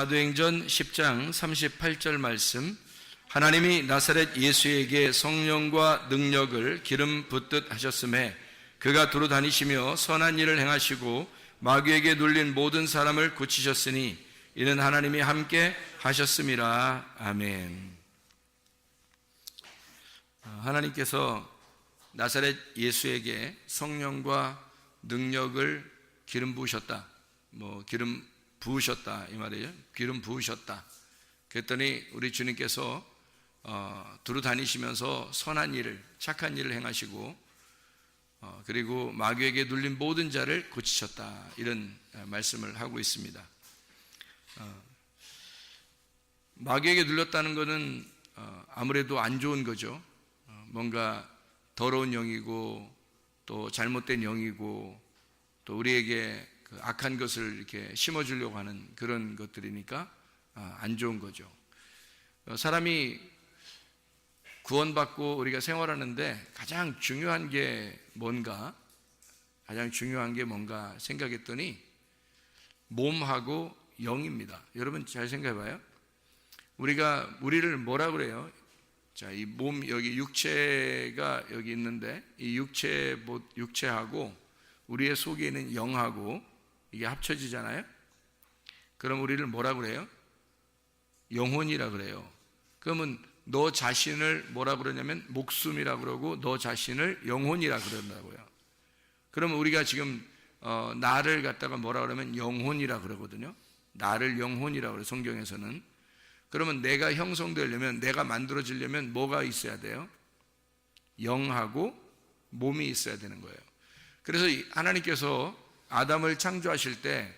사도행전 10장 38절 말씀, 하나님이 나사렛 예수에게 성령과 능력을 기름 붓듯 하셨음에 그가 두루 다니시며 선한 일을 행하시고 마귀에게 눌린 모든 사람을 고치셨으니 이는 하나님이 함께 하셨음이라. 아멘. 하나님께서 나사렛 예수에게 성령과 능력을 기름 부으셨다. 기름 부으셨다 이 말이에요. 기름 부으셨다. 그랬더니 우리 주님께서 두루 다니시면서 선한 일을, 착한 일을 행하시고 그리고 마귀에게 눌린 모든 자를 고치셨다, 이런 말씀을 하고 있습니다. 마귀에게 눌렸다는 것은 아무래도 안 좋은 거죠. 뭔가 더러운 영이고 또 잘못된 영이고 또 우리에게 그 악한 것을 이렇게 심어주려고 하는 그런 것들이니까 안 좋은 거죠. 사람이 구원받고 우리가 생활하는데 가장 중요한 게 뭔가 생각했더니 몸하고 영입니다. 여러분 잘 생각해봐요. 우리를 뭐라 그래요? 자, 이 몸, 여기 육체가 여기 있는데 이 육체하고 우리의 속에 있는 영하고 이게 합쳐지잖아요. 그럼 우리를 뭐라 그래요? 영혼이라 그래요. 그러면 너 자신을 뭐라 그러냐면 목숨이라 그러고 너 자신을 영혼이라 그런다고요. 그러면 우리가 지금 나를 갖다가 뭐라 그러면 영혼이라 그러거든요. 나를 영혼이라 그래요, 성경에서는. 그러면 내가 형성되려면, 내가 만들어지려면 뭐가 있어야 돼요? 영하고 몸이 있어야 되는 거예요. 그래서 하나님께서 아담을 창조하실 때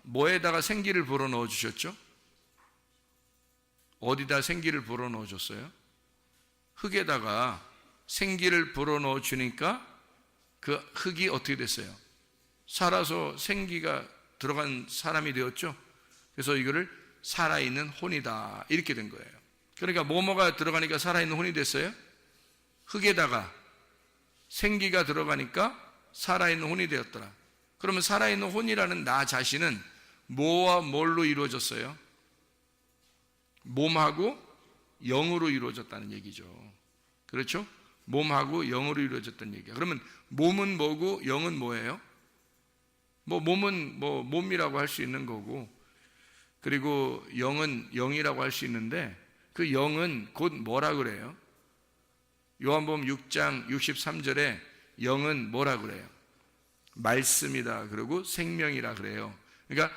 뭐에다가 생기를 불어넣어 주셨죠? 어디다 생기를 불어넣어 줬어요? 흙에다가 생기를 불어넣어 주니까 그 흙이 어떻게 됐어요? 살아서 생기가 들어간 사람이 되었죠. 그래서 이거를 살아있는 혼이다, 이렇게 된 거예요. 그러니까 뭐가 들어가니까 살아있는 혼이 됐어요? 흙에다가 생기가 들어가니까 살아있는 혼이 되었더라. 그러면 살아있는 혼이라는 나 자신은 뭐와 뭘로 이루어졌어요? 몸하고 영으로 이루어졌다는 얘기죠. 그렇죠? 몸하고 영으로 이루어졌다는 얘기야. 그러면 몸은 뭐고 영은 뭐예요? 몸은 몸이라고 할 수 있는 거고, 그리고 영은 영이라고 할 수 있는데 그 영은 곧 뭐라 그래요? 요한복음 6장 63절에 영은 뭐라 그래요? 말씀이다 그러고 생명이라 그래요. 그러니까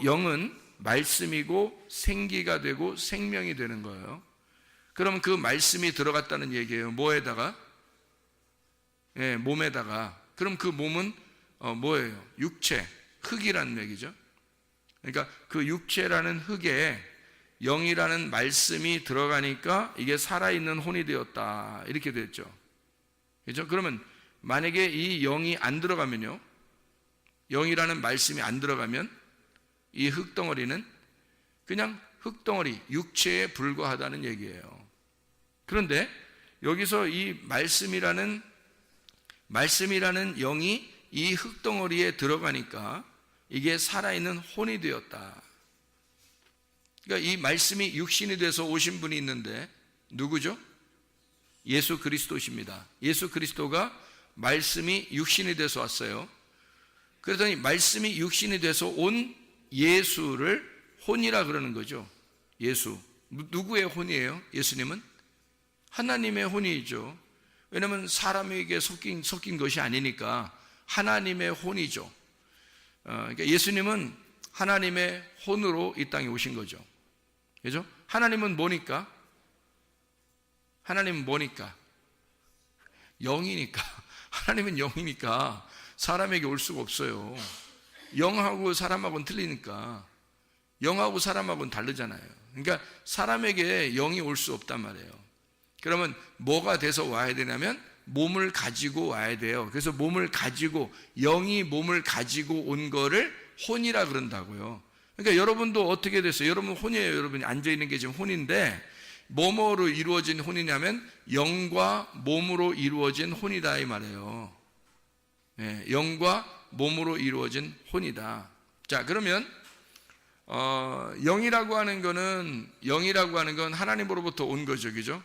영은 말씀이고 생기가 되고 생명이 되는 거예요. 그러면 그 말씀이 들어갔다는 얘기예요. 뭐에다가? 몸에다가. 그럼 그 몸은 뭐예요? 육체, 흙이라는 얘기죠. 그러니까 그 육체라는 흙에 영이라는 말씀이 들어가니까 이게 살아있는 혼이 되었다, 이렇게 됐죠. 그렇죠? 그러면 만약에 이 영이 안 들어가면요, 영이라는 말씀이 안 들어가면 이 흙덩어리는 그냥 흙덩어리, 육체에 불과하다는 얘기예요. 그런데 여기서 이 말씀이라는 영이 이 흙덩어리에 들어가니까 이게 살아있는 혼이 되었다. 그러니까 이 말씀이 육신이 돼서 오신 분이 있는데 누구죠? 예수 그리스도십니다. 예수 그리스도가 말씀이 육신이 돼서 왔어요. 그러더니 말씀이 육신이 돼서 온 예수를 혼이라 그러는 거죠. 예수. 누구의 혼이에요? 예수님은? 하나님의 혼이죠. 왜냐하면 사람에게 섞인 것이 아니니까 하나님의 혼이죠. 그러니까 예수님은 하나님의 혼으로 이 땅에 오신 거죠. 그죠? 하나님은 뭐니까? 하나님은 뭐니까? 영이니까. 하나님은 영이니까 사람에게 올 수가 없어요. 영하고 사람하고는 틀리니까. 영하고 사람하고는 다르잖아요. 그러니까 사람에게 영이 올 수 없단 말이에요. 그러면 뭐가 돼서 와야 되냐면 몸을 가지고 와야 돼요. 그래서 영이 몸을 가지고 온 거를 혼이라 그런다고요. 그러니까 여러분도 어떻게 됐어요? 여러분 혼이에요. 여러분이 앉아있는 게 지금 혼인데 뭐뭐로 이루어진 혼이냐면 영과 몸으로 이루어진 혼이다, 이 말이에요. 영과 몸으로 이루어진 혼이다. 자, 그러면 영이라고 하는 건 하나님으로부터 온 거죠, 그죠?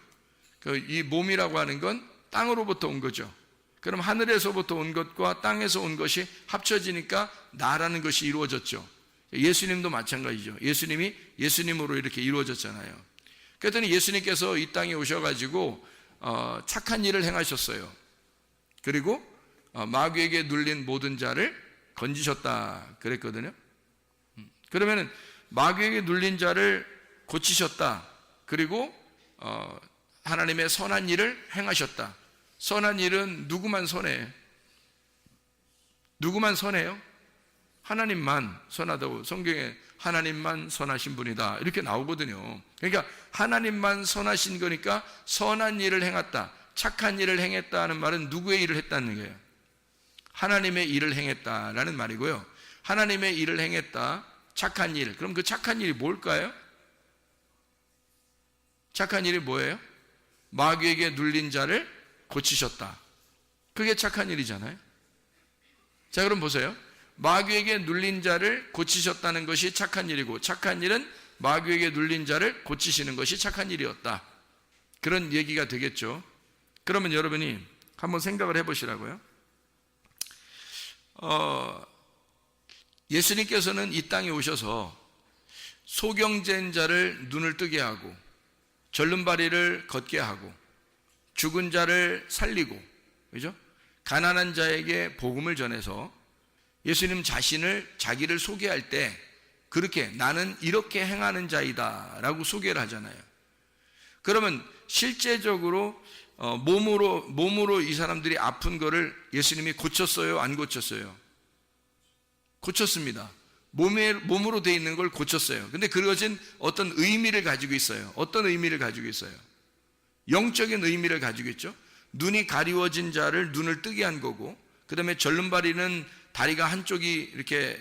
이 몸이라고 하는 건 땅으로부터 온 거죠. 그럼 하늘에서부터 온 것과 땅에서 온 것이 합쳐지니까 나라는 것이 이루어졌죠. 예수님도 마찬가지죠. 예수님이 예수님으로 이렇게 이루어졌잖아요. 그랬더니 예수님께서 이 땅에 오셔가지고 착한 일을 행하셨어요. 그리고 마귀에게 눌린 모든 자를 건지셨다 그랬거든요. 그러면은 마귀에게 눌린 자를 고치셨다. 그리고 하나님의 선한 일을 행하셨다. 선한 일은 누구만 선해요? 누구만 선해요? 하나님만 선하다고 성경에 하나님만 선하신 분이다 이렇게 나오거든요. 그러니까 하나님만 선하신 거니까 선한 일을 행했다, 착한 일을 행했다는 말은 누구의 일을 했다는 거예요? 하나님의 일을 행했다라는 말이고요. 하나님의 일을 행했다, 착한 일. 그럼 그 착한 일이 뭘까요? 착한 일이 뭐예요? 마귀에게 눌린 자를 고치셨다. 그게 착한 일이잖아요. 자, 그럼 보세요. 마귀에게 눌린 자를 고치셨다는 것이 착한 일이고, 착한 일은 마귀에게 눌린 자를 고치시는 것이 착한 일이었다. 그런 얘기가 되겠죠. 그러면 여러분이 한번 생각을 해보시라고요. 예수님께서는 이 땅에 오셔서 소경된 자를 눈을 뜨게 하고, 절름발이를 걷게 하고, 죽은 자를 살리고, 그죠? 가난한 자에게 복음을 전해서 예수님 자기를 소개할 때 그렇게 나는 이렇게 행하는 자이다 라고 소개를 하잖아요. 그러면 실제적으로 몸으로 이 사람들이 아픈 거를 예수님이 고쳤어요? 안 고쳤어요? 고쳤습니다. 몸으로 돼 있는 걸 고쳤어요. 근데 그것은 어떤 의미를 가지고 있어요. 어떤 의미를 가지고 있어요? 영적인 의미를 가지고 있죠. 눈이 가리워진 자를 눈을 뜨게 한 거고, 그 다음에 절름발이는 다리가 한쪽이 이렇게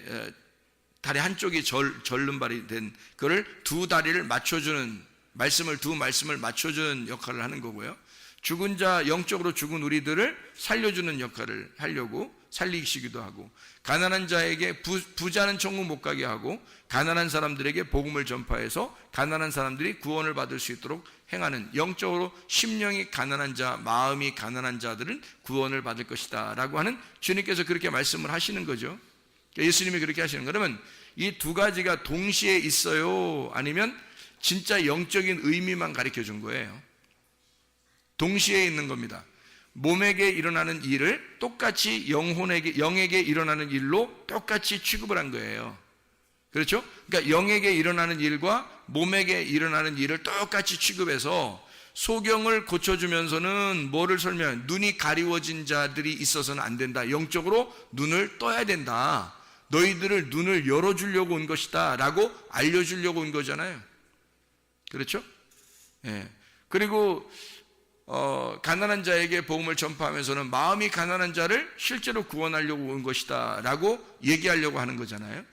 다리 한쪽이 절름발이 된 그를 두 다리를 맞춰주는 두 말씀을 맞춰주는 역할을 하는 거고요. 죽은 자, 영적으로 죽은 우리들을 살려주는 역할을 하려고 살리시기도 하고, 가난한 자에게 부자는 천국 못 가게 하고, 가난한 사람들에게 복음을 전파해서 가난한 사람들이 구원을 받을 수 있도록 행하는, 영적으로 심령이 가난한 자, 마음이 가난한 자들은 구원을 받을 것이다 라고 하는 주님께서 그렇게 말씀을 하시는 거죠. 예수님이 그렇게 하시는 거예요. 그러면 이 두 가지가 동시에 있어요? 아니면 진짜 영적인 의미만 가르쳐 준 거예요? 동시에 있는 겁니다. 몸에게 일어나는 일을 똑같이 영에게 일어나는 일로 똑같이 취급을 한 거예요. 그렇죠? 그러니까 영에게 일어나는 일과 몸에게 일어나는 일을 똑같이 취급해서 소경을 고쳐주면서는 뭐를 설명해요? 눈이 가리워진 자들이 있어서는 안 된다. 영적으로 눈을 떠야 된다. 너희들을 눈을 열어주려고 온 것이다 라고 알려주려고 온 거잖아요. 그렇죠? 예. 그리고 가난한 자에게 복음을 전파하면서는 마음이 가난한 자를 실제로 구원하려고 온 것이다 라고 얘기하려고 하는 거잖아요.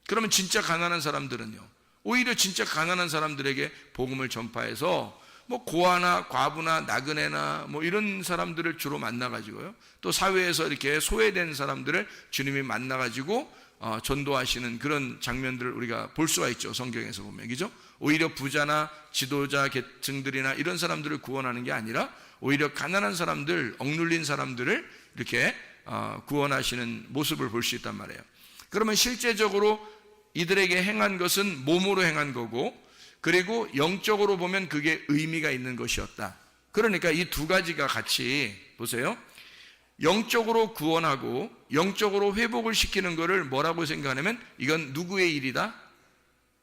그러면 진짜 가난한 사람들은요, 오히려 진짜 가난한 사람들에게 복음을 전파해서 뭐 고아나 과부나 나그네나 뭐 이런 사람들을 주로 만나가지고요, 또 사회에서 이렇게 소외된 사람들을 주님이 만나가지고 전도하시는 그런 장면들을 우리가 볼 수가 있죠. 성경에서 보면. 그죠? 오히려 부자나 지도자 계층들이나 이런 사람들을 구원하는 게 아니라 오히려 가난한 사람들, 억눌린 사람들을 이렇게 구원하시는 모습을 볼 수 있단 말이에요. 그러면 실제적으로 이들에게 행한 것은 몸으로 행한 거고, 그리고 영적으로 보면 그게 의미가 있는 것이었다. 그러니까 이 두 가지가 같이 보세요. 영적으로 구원하고 영적으로 회복을 시키는 것을 뭐라고 생각하냐면 이건 누구의 일이다?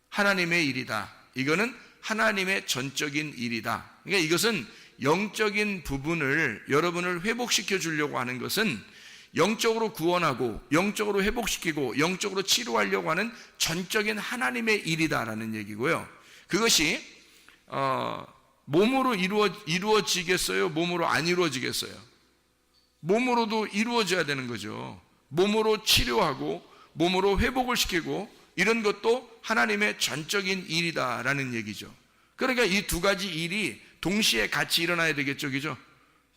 하나님의 일이다. 이거는 하나님의 전적인 일이다. 그러니까 이것은 영적인 부분을 여러분을 회복시켜 주려고 하는 것은 영적으로 구원하고 영적으로 회복시키고 영적으로 치료하려고 하는 전적인 하나님의 일이다라는 얘기고요. 그것이 몸으로 이루어지겠어요? 몸으로 안 이루어지겠어요? 몸으로도 이루어져야 되는 거죠. 몸으로 치료하고 몸으로 회복을 시키고 이런 것도 하나님의 전적인 일이다라는 얘기죠. 그러니까 이 두 가지 일이 동시에 같이 일어나야 되겠죠. 그죠?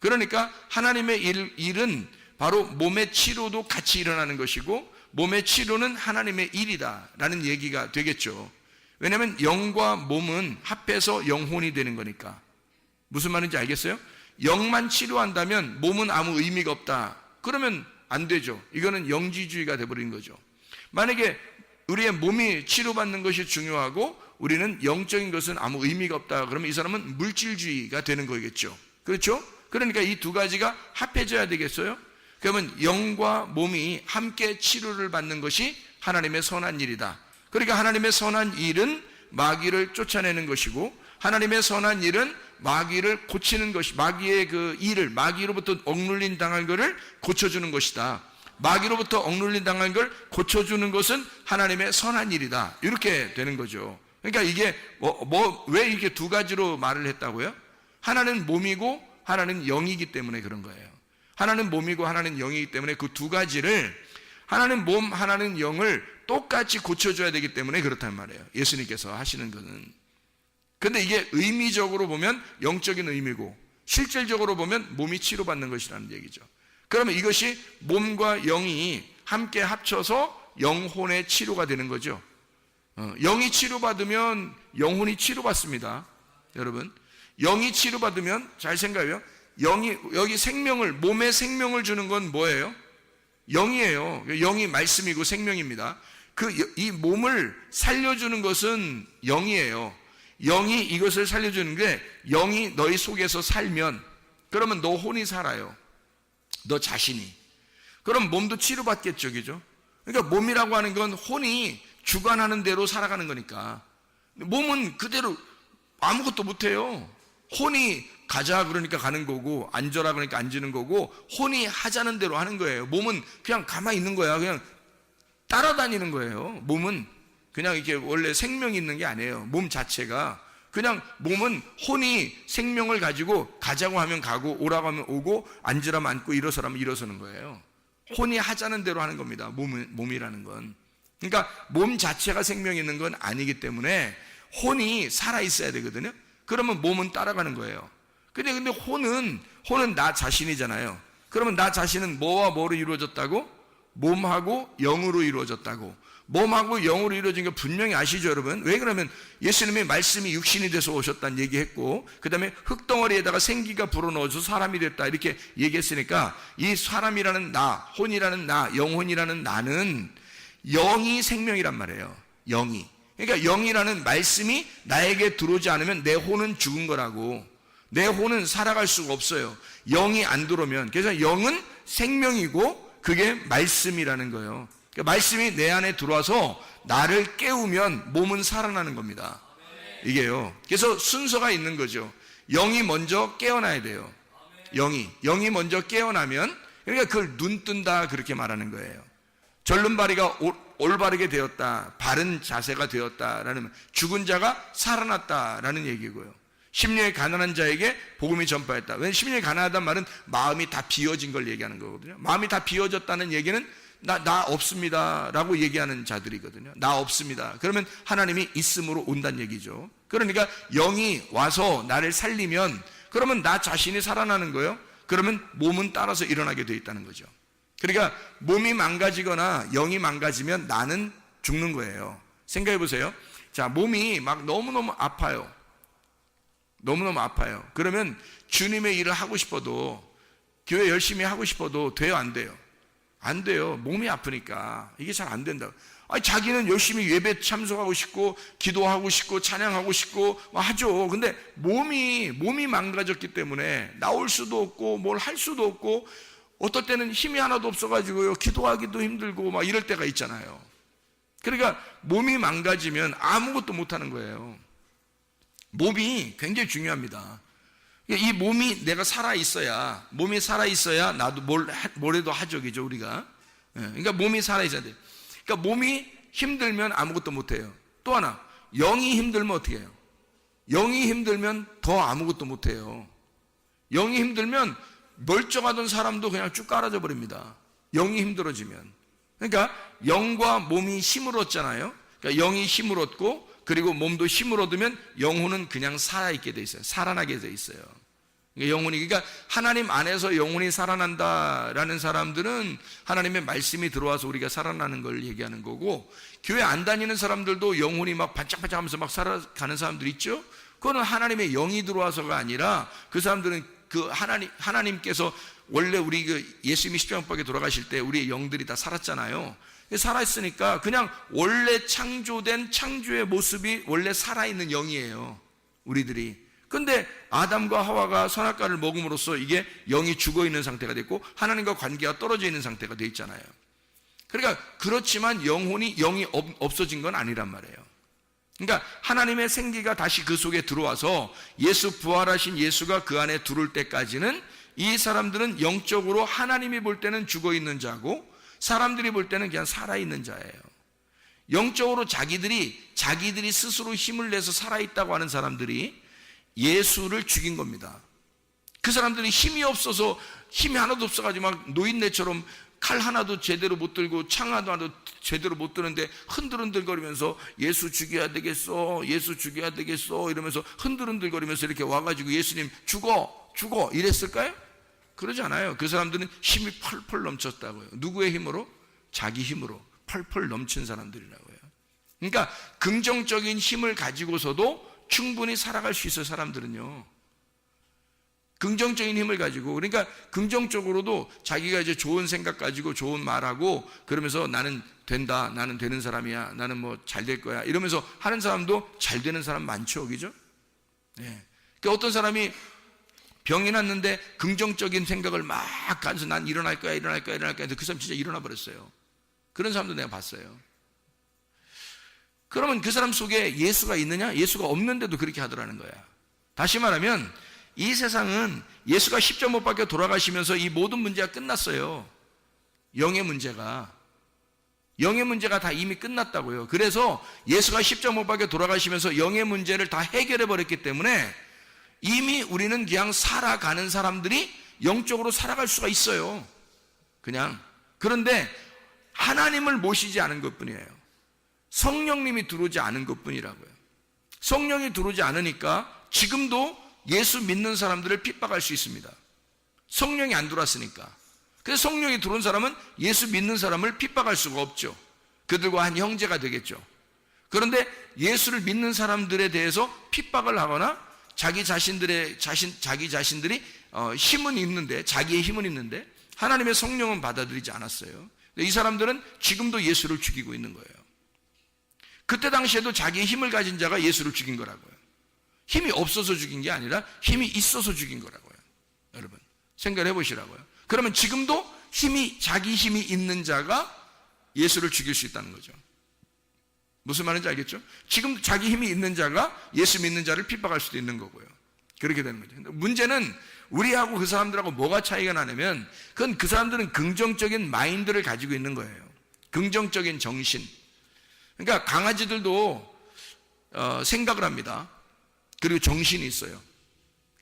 그러니까 하나님의 일은 바로 몸의 치료도 같이 일어나는 것이고 몸의 치료는 하나님의 일이다라는 얘기가 되겠죠. 왜냐하면 영과 몸은 합해서 영혼이 되는 거니까. 무슨 말인지 알겠어요? 영만 치료한다면 몸은 아무 의미가 없다. 그러면 안 되죠. 이거는 영지주의가 돼버린 거죠. 만약에 우리의 몸이 치료받는 것이 중요하고 우리는 영적인 것은 아무 의미가 없다. 그러면 이 사람은 물질주의가 되는 거겠죠. 그렇죠? 그러니까 이 두 가지가 합해져야 되겠어요? 그러면 영과 몸이 함께 치료를 받는 것이 하나님의 선한 일이다. 그러니까 하나님의 선한 일은 마귀를 쫓아내는 것이고 하나님의 선한 일은 마귀를 고치는 것이, 마귀의 그 일을, 마귀로부터 억눌린 당한 것을 고쳐주는 것이다. 마귀로부터 억눌린 당한 걸 고쳐주는 것은 하나님의 선한 일이다. 이렇게 되는 거죠. 그러니까 이게 왜 이렇게 두 가지로 말을 했다고요? 하나는 몸이고 하나는 영이기 때문에 그런 거예요. 하나는 몸이고 하나는 영이기 때문에 그 두 가지를, 하나는 몸, 하나는 영을 똑같이 고쳐줘야 되기 때문에 그렇단 말이에요. 예수님께서 하시는 것은. 근데 이게 의미적으로 보면 영적인 의미고 실질적으로 보면 몸이 치료받는 것이라는 얘기죠. 그러면 이것이 몸과 영이 함께 합쳐서 영혼의 치료가 되는 거죠. 영이 치료받으면 영혼이 치료받습니다. 여러분, 영이 치료받으면 잘 생각해요. 영이, 여기 생명을, 몸에 생명을 주는 건 뭐예요? 영이에요. 영이 말씀이고 생명입니다. 이 몸을 살려주는 것은 영이에요. 영이 이것을 살려주는 게, 영이 너희 속에서 살면 그러면 너 혼이 살아요. 너 자신이. 그럼 몸도 치료받겠죠. 그죠? 그러니까 몸이라고 하는 건 혼이 주관하는 대로 살아가는 거니까. 몸은 그대로 아무것도 못해요. 혼이 가자 그러니까 가는 거고, 앉아라 그러니까 앉는 거고, 혼이 하자는 대로 하는 거예요. 몸은 그냥 가만히 있는 거야. 그냥 따라다니는 거예요. 몸은 그냥 이렇게 원래 생명이 있는 게 아니에요. 몸 자체가. 그냥 몸은 혼이 생명을 가지고 가자고 하면 가고, 오라고 하면 오고, 앉으라면 앉고, 일어서라면 일어서는 거예요. 혼이 하자는 대로 하는 겁니다. 몸이라는 건. 그러니까 몸 자체가 생명이 있는 건 아니기 때문에 혼이 살아있어야 되거든요. 그러면 몸은 따라가는 거예요. 근데 혼은 나 자신이잖아요. 그러면 나 자신은 뭐와 뭐로 이루어졌다고? 몸하고 영으로 이루어졌다고. 몸하고 영으로 이루어진 거 분명히 아시죠, 여러분? 왜 그러면 예수님의 말씀이 육신이 돼서 오셨다는 얘기했고, 그 다음에 흙덩어리에다가 생기가 불어넣어서 사람이 됐다 이렇게 얘기했으니까, 이 사람이라는 나, 혼이라는 나, 영혼이라는 나는 영이 생명이란 말이에요. 영이. 그러니까 영이라는 말씀이 나에게 들어오지 않으면 내 혼은 죽은 거라고. 내 혼은 살아갈 수가 없어요. 영이 안 들어오면. 그래서 영은 생명이고 그게 말씀이라는 거예요. 그러니까 말씀이 내 안에 들어와서 나를 깨우면 몸은 살아나는 겁니다. 이게요. 그래서 순서가 있는 거죠. 영이 먼저 깨어나야 돼요. 영이 먼저 깨어나면, 그러니까 그걸 눈 뜬다 그렇게 말하는 거예요. 절름발이가 올바르게 되었다, 바른 자세가 되었다라는, 죽은 자가 살아났다라는 얘기고요. 심령이 가난한 자에게 복음이 전파했다. 왜냐하면 심령이 가난하다는 말은 마음이 다 비어진 걸 얘기하는 거거든요. 마음이 다 비어졌다는 얘기는 나 없습니다 라고 얘기하는 자들이거든요. 나 없습니다. 그러면 하나님이 있음으로 온다는 얘기죠. 그러니까 영이 와서 나를 살리면, 그러면 나 자신이 살아나는 거예요. 그러면 몸은 따라서 일어나게 되어 있다는 거죠. 그러니까 몸이 망가지거나 영이 망가지면 나는 죽는 거예요. 생각해 보세요. 자, 몸이 막 너무너무 아파요. 너무너무 아파요. 그러면 주님의 일을 하고 싶어도, 교회 열심히 하고 싶어도 돼요, 안 돼요? 안 돼요. 몸이 아프니까 이게 잘 안 된다고. 자기는 열심히 예배 참석하고 싶고 기도하고 싶고 찬양하고 싶고 하죠. 근데 몸이 망가졌기 때문에 나올 수도 없고 뭘 할 수도 없고, 어떨 때는 힘이 하나도 없어가지고요, 기도하기도 힘들고 막 이럴 때가 있잖아요. 그러니까 몸이 망가지면 아무것도 못하는 거예요. 몸이 굉장히 중요합니다. 이 몸이 내가 살아있어야, 몸이 살아있어야 나도 뭘 해도 하죠, 그죠, 우리가. 그러니까 몸이 살아있어야 돼요. 그러니까 몸이 힘들면 아무것도 못해요. 또 하나, 영이 힘들면 어떻게 해요? 영이 힘들면 더 아무것도 못해요. 영이 힘들면 멀쩡하던 사람도 그냥 쭉 깔아져 버립니다. 영이 힘들어지면. 그러니까 영과 몸이 힘을 얻잖아요. 그러니까 영이 힘을 얻고, 그리고 몸도 힘을 얻으면 영혼은 그냥 살아있게 돼 있어요. 살아나게 돼 있어요. 영혼이, 그러니까 하나님 안에서 영혼이 살아난다라는 사람들은 하나님의 말씀이 들어와서 우리가 살아나는 걸 얘기하는 거고, 교회 안 다니는 사람들도 영혼이 막 반짝반짝하면서 막 살아가는 사람들 있죠. 그거는 하나님의 영이 들어와서가 아니라 그 사람들은 그 하나님께서 원래 우리 그 예수님이 십자가에 돌아가실 때 우리의 영들이 다 살았잖아요. 살아있으니까 그냥 원래 창조된 창조의 모습이 원래 살아있는 영이에요, 우리들이. 근데 아담과 하와가 선악과를 먹음으로써 이게 영이 죽어있는 상태가 됐고 하나님과 관계가 떨어져 있는 상태가 돼 있잖아요. 그러니까 그렇지만 영이 없어진 건 아니란 말이에요. 그러니까 하나님의 생기가 다시 그 속에 들어와서 예수, 부활하신 예수가 그 안에 들어올 때까지는 이 사람들은 영적으로 하나님이 볼 때는 죽어있는 자고 사람들이 볼 때는 그냥 살아있는 자예요. 영적으로 자기들이 스스로 힘을 내서 살아있다고 하는 사람들이 예수를 죽인 겁니다. 그 사람들이 힘이 없어서, 힘이 하나도 없어가지고 막 노인네처럼 칼 하나도 제대로 못 들고 창 하나도 제대로 못 드는데 흔들흔들거리면서 예수 죽여야 되겠어, 예수 죽여야 되겠어 이러면서 흔들흔들거리면서 이렇게 와가지고 예수님 죽어 이랬을까요? 그러지 않아요. 그 사람들은 힘이 펄펄 넘쳤다고요. 누구의 힘으로? 자기 힘으로 펄펄 넘친 사람들이라고요. 그러니까 긍정적인 힘을 가지고서도 충분히 살아갈 수 있어요, 사람들은요. 긍정적인 힘을 가지고, 그러니까 긍정적으로도 자기가 이제 좋은 생각 가지고 좋은 말하고 그러면서 나는 된다, 나는 되는 사람이야, 나는 뭐 잘 될 거야 이러면서 하는 사람도 잘 되는 사람 많죠, 그죠? 네. 그러니까 어떤 사람이 병이 났는데 긍정적인 생각을 막 가면서 난 일어날 거야 근데 그 사람 진짜 일어나 버렸어요. 그런 사람도 내가 봤어요. 그러면 그 사람 속에 예수가 있느냐? 예수가 없는데도 그렇게 하더라는 거야. 다시 말하면 이 세상은 예수가 십자가 못 박혀 돌아가시면서 이 모든 문제가 끝났어요. 영의 문제가 다 이미 끝났다고요. 그래서 예수가 십자가 못 박혀 돌아가시면서 영의 문제를 다 해결해 버렸기 때문에 이미 우리는 그냥 살아가는 사람들이 영적으로 살아갈 수가 있어요. 그냥. 그런데 하나님을 모시지 않은 것뿐이에요. 성령님이 들어오지 않은 것뿐이라고요. 성령이 들어오지 않으니까 지금도 예수 믿는 사람들을 핍박할 수 있습니다. 성령이 안 들어왔으니까. 그래서 성령이 들어온 사람은 예수 믿는 사람을 픽박할 수가 없죠. 그들과 한 형제가 되겠죠. 그런데 예수를 믿는 사람들에 대해서 핍박을 하거나 자기 자신들이 힘은 있는데, 자기의 힘은 있는데 하나님의 성령은 받아들이지 않았어요. 이 사람들은 지금도 예수를 죽이고 있는 거예요. 그때 당시에도 자기의 힘을 가진 자가 예수를 죽인 거라고요. 힘이 없어서 죽인 게 아니라 힘이 있어서 죽인 거라고요. 여러분 생각해 보시라고요. 그러면 지금도 자기 힘이 있는 자가 예수를 죽일 수 있다는 거죠. 무슨 말인지 알겠죠? 지금 자기 힘이 있는 자가 예수 믿는 자를 핍박할 수도 있는 거고요. 그렇게 되는 거죠. 문제는 우리하고 그 사람들하고 뭐가 차이가 나냐면, 그건 그 사람들은 긍정적인 마인드를 가지고 있는 거예요. 긍정적인 정신. 그러니까 강아지들도 생각을 합니다. 그리고 정신이 있어요.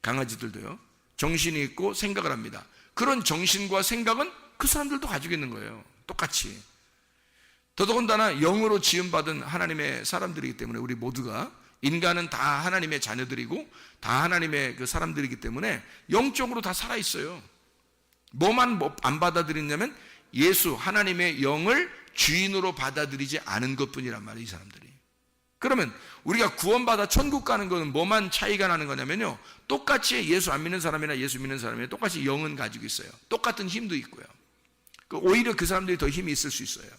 강아지들도요. 정신이 있고 생각을 합니다. 그런 정신과 생각은 그 사람들도 가지고 있는 거예요. 똑같이. 더더군다나 영으로 지음받은 하나님의 사람들이기 때문에, 우리 모두가, 인간은 다 하나님의 자녀들이고 다 하나님의 그 사람들이기 때문에 영적으로 다 살아있어요. 뭐만 안 받아들이냐면 예수, 하나님의 영을 주인으로 받아들이지 않은 것뿐이란 말이에요, 이 사람들이. 그러면 우리가 구원받아 천국 가는 거는 뭐만 차이가 나는 거냐면요, 똑같이 예수 안 믿는 사람이나 예수 믿는 사람이나 똑같이 영은 가지고 있어요. 똑같은 힘도 있고요. 오히려 그 사람들이 더 힘이 있을 수 있어요.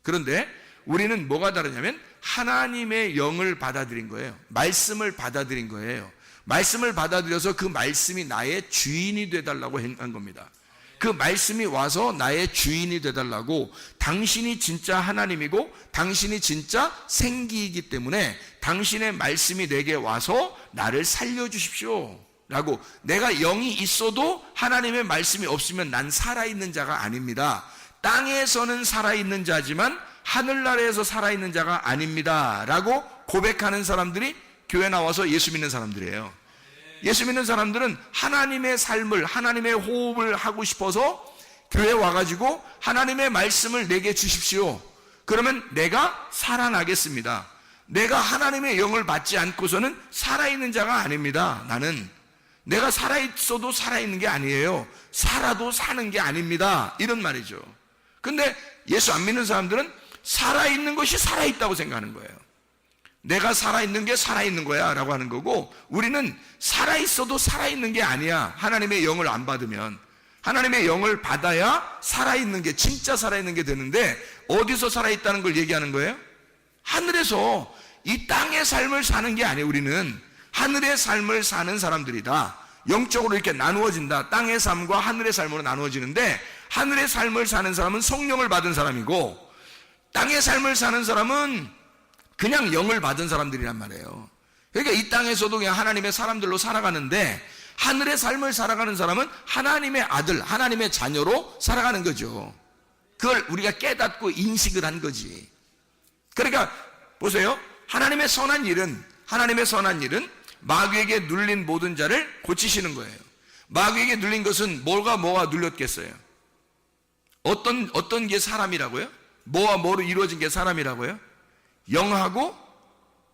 그런데 우리는 뭐가 다르냐면 하나님의 영을 받아들인 거예요. 말씀을 받아들인 거예요. 말씀을 받아들여서 그 말씀이 나의 주인이 되달라고 한 겁니다. 그 말씀이 와서 나의 주인이 되달라고, 당신이 진짜 하나님이고 당신이 진짜 생기이기 때문에 당신의 말씀이 내게 와서 나를 살려주십시오 라고. 내가 영이 있어도 하나님의 말씀이 없으면 난 살아있는 자가 아닙니다. 땅에서는 살아있는 자지만 하늘나라에서 살아있는 자가 아닙니다 라고 고백하는 사람들이 교회 나와서 예수 믿는 사람들이에요. 예수 믿는 사람들은 하나님의 삶을, 하나님의 호흡을 하고 싶어서 교회 와가지고 하나님의 말씀을 내게 주십시오. 그러면 내가 살아나겠습니다. 내가 하나님의 영을 받지 않고서는 살아있는 자가 아닙니다. 나는 내가 살아있어도 살아있는 게 아니에요. 살아도 사는 게 아닙니다. 이런 말이죠. 근데 예수 안 믿는 사람들은 살아있는 것이 살아있다고 생각하는 거예요. 내가 살아있는 게 살아있는 거야 라고 하는 거고, 우리는 살아있어도 살아있는 게 아니야. 하나님의 영을 안 받으면. 하나님의 영을 받아야 살아있는 게, 진짜 살아있는 게 되는데, 어디서 살아있다는 걸 얘기하는 거예요? 하늘에서. 이 땅의 삶을 사는 게 아니에요. 우리는 하늘의 삶을 사는 사람들이다. 영적으로 이렇게 나누어진다. 땅의 삶과 하늘의 삶으로 나누어지는데, 하늘의 삶을 사는 사람은 성령을 받은 사람이고, 땅의 삶을 사는 사람은 그냥 영을 받은 사람들이란 말이에요. 그러니까 이 땅에서도 그냥 하나님의 사람들로 살아가는데, 하늘의 삶을 살아가는 사람은 하나님의 아들, 하나님의 자녀로 살아가는 거죠. 그걸 우리가 깨닫고 인식을 한 거지. 그러니까 보세요. 하나님의 선한 일은 마귀에게 눌린 모든 자를 고치시는 거예요. 마귀에게 눌린 것은 뭐가 눌렸겠어요? 어떤 게 사람이라고요? 뭐와 뭐로 이루어진 게 사람이라고요? 영하고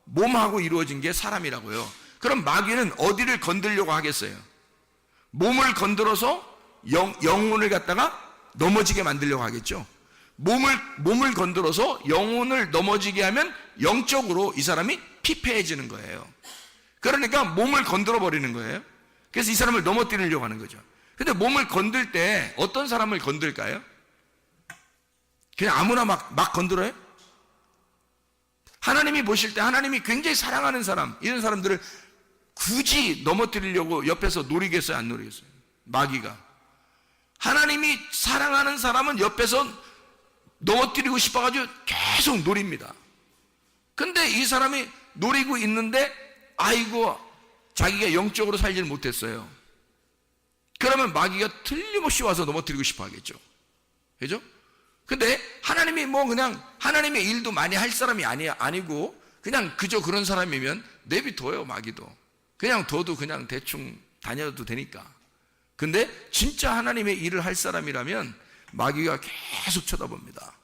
몸하고 이루어진 게 사람이라고요. 그럼 마귀는 어디를 건들려고 하겠어요? 몸을 건드려서 영혼을 갖다가 넘어지게 만들려고 하겠죠. 몸을 건드려서 영혼을 넘어지게 하면 영적으로 이 사람이 피폐해지는 거예요. 그러니까 몸을 건드려 버리는 거예요. 그래서 이 사람을 넘어뜨리려고 하는 거죠. 근데 몸을 건들 때 어떤 사람을 건들까요? 그냥 아무나 막 건드려요? 하나님이 보실 때 하나님이 굉장히 사랑하는 사람, 이런 사람들을 굳이 넘어뜨리려고 옆에서 노리겠어요? 안 노리겠어요? 마귀가. 하나님이 사랑하는 사람은 옆에서 넘어뜨리고 싶어가지고 계속 노립니다. 근데 이 사람이 노리고 있는데 아이고 자기가 영적으로 살지를 못했어요. 그러면 마귀가 틀림없이 와서 넘어뜨리고 싶어 하겠죠. 그죠? 근데 하나님이 그냥 하나님의 일도 많이 할 사람이 아니고 그냥 그저 그런 사람이면 내비둬요. 마귀도 그냥 둬도 그냥 대충 다녀도 되니까. 근데 진짜 하나님의 일을 할 사람이라면 마귀가 계속 쳐다봅니다.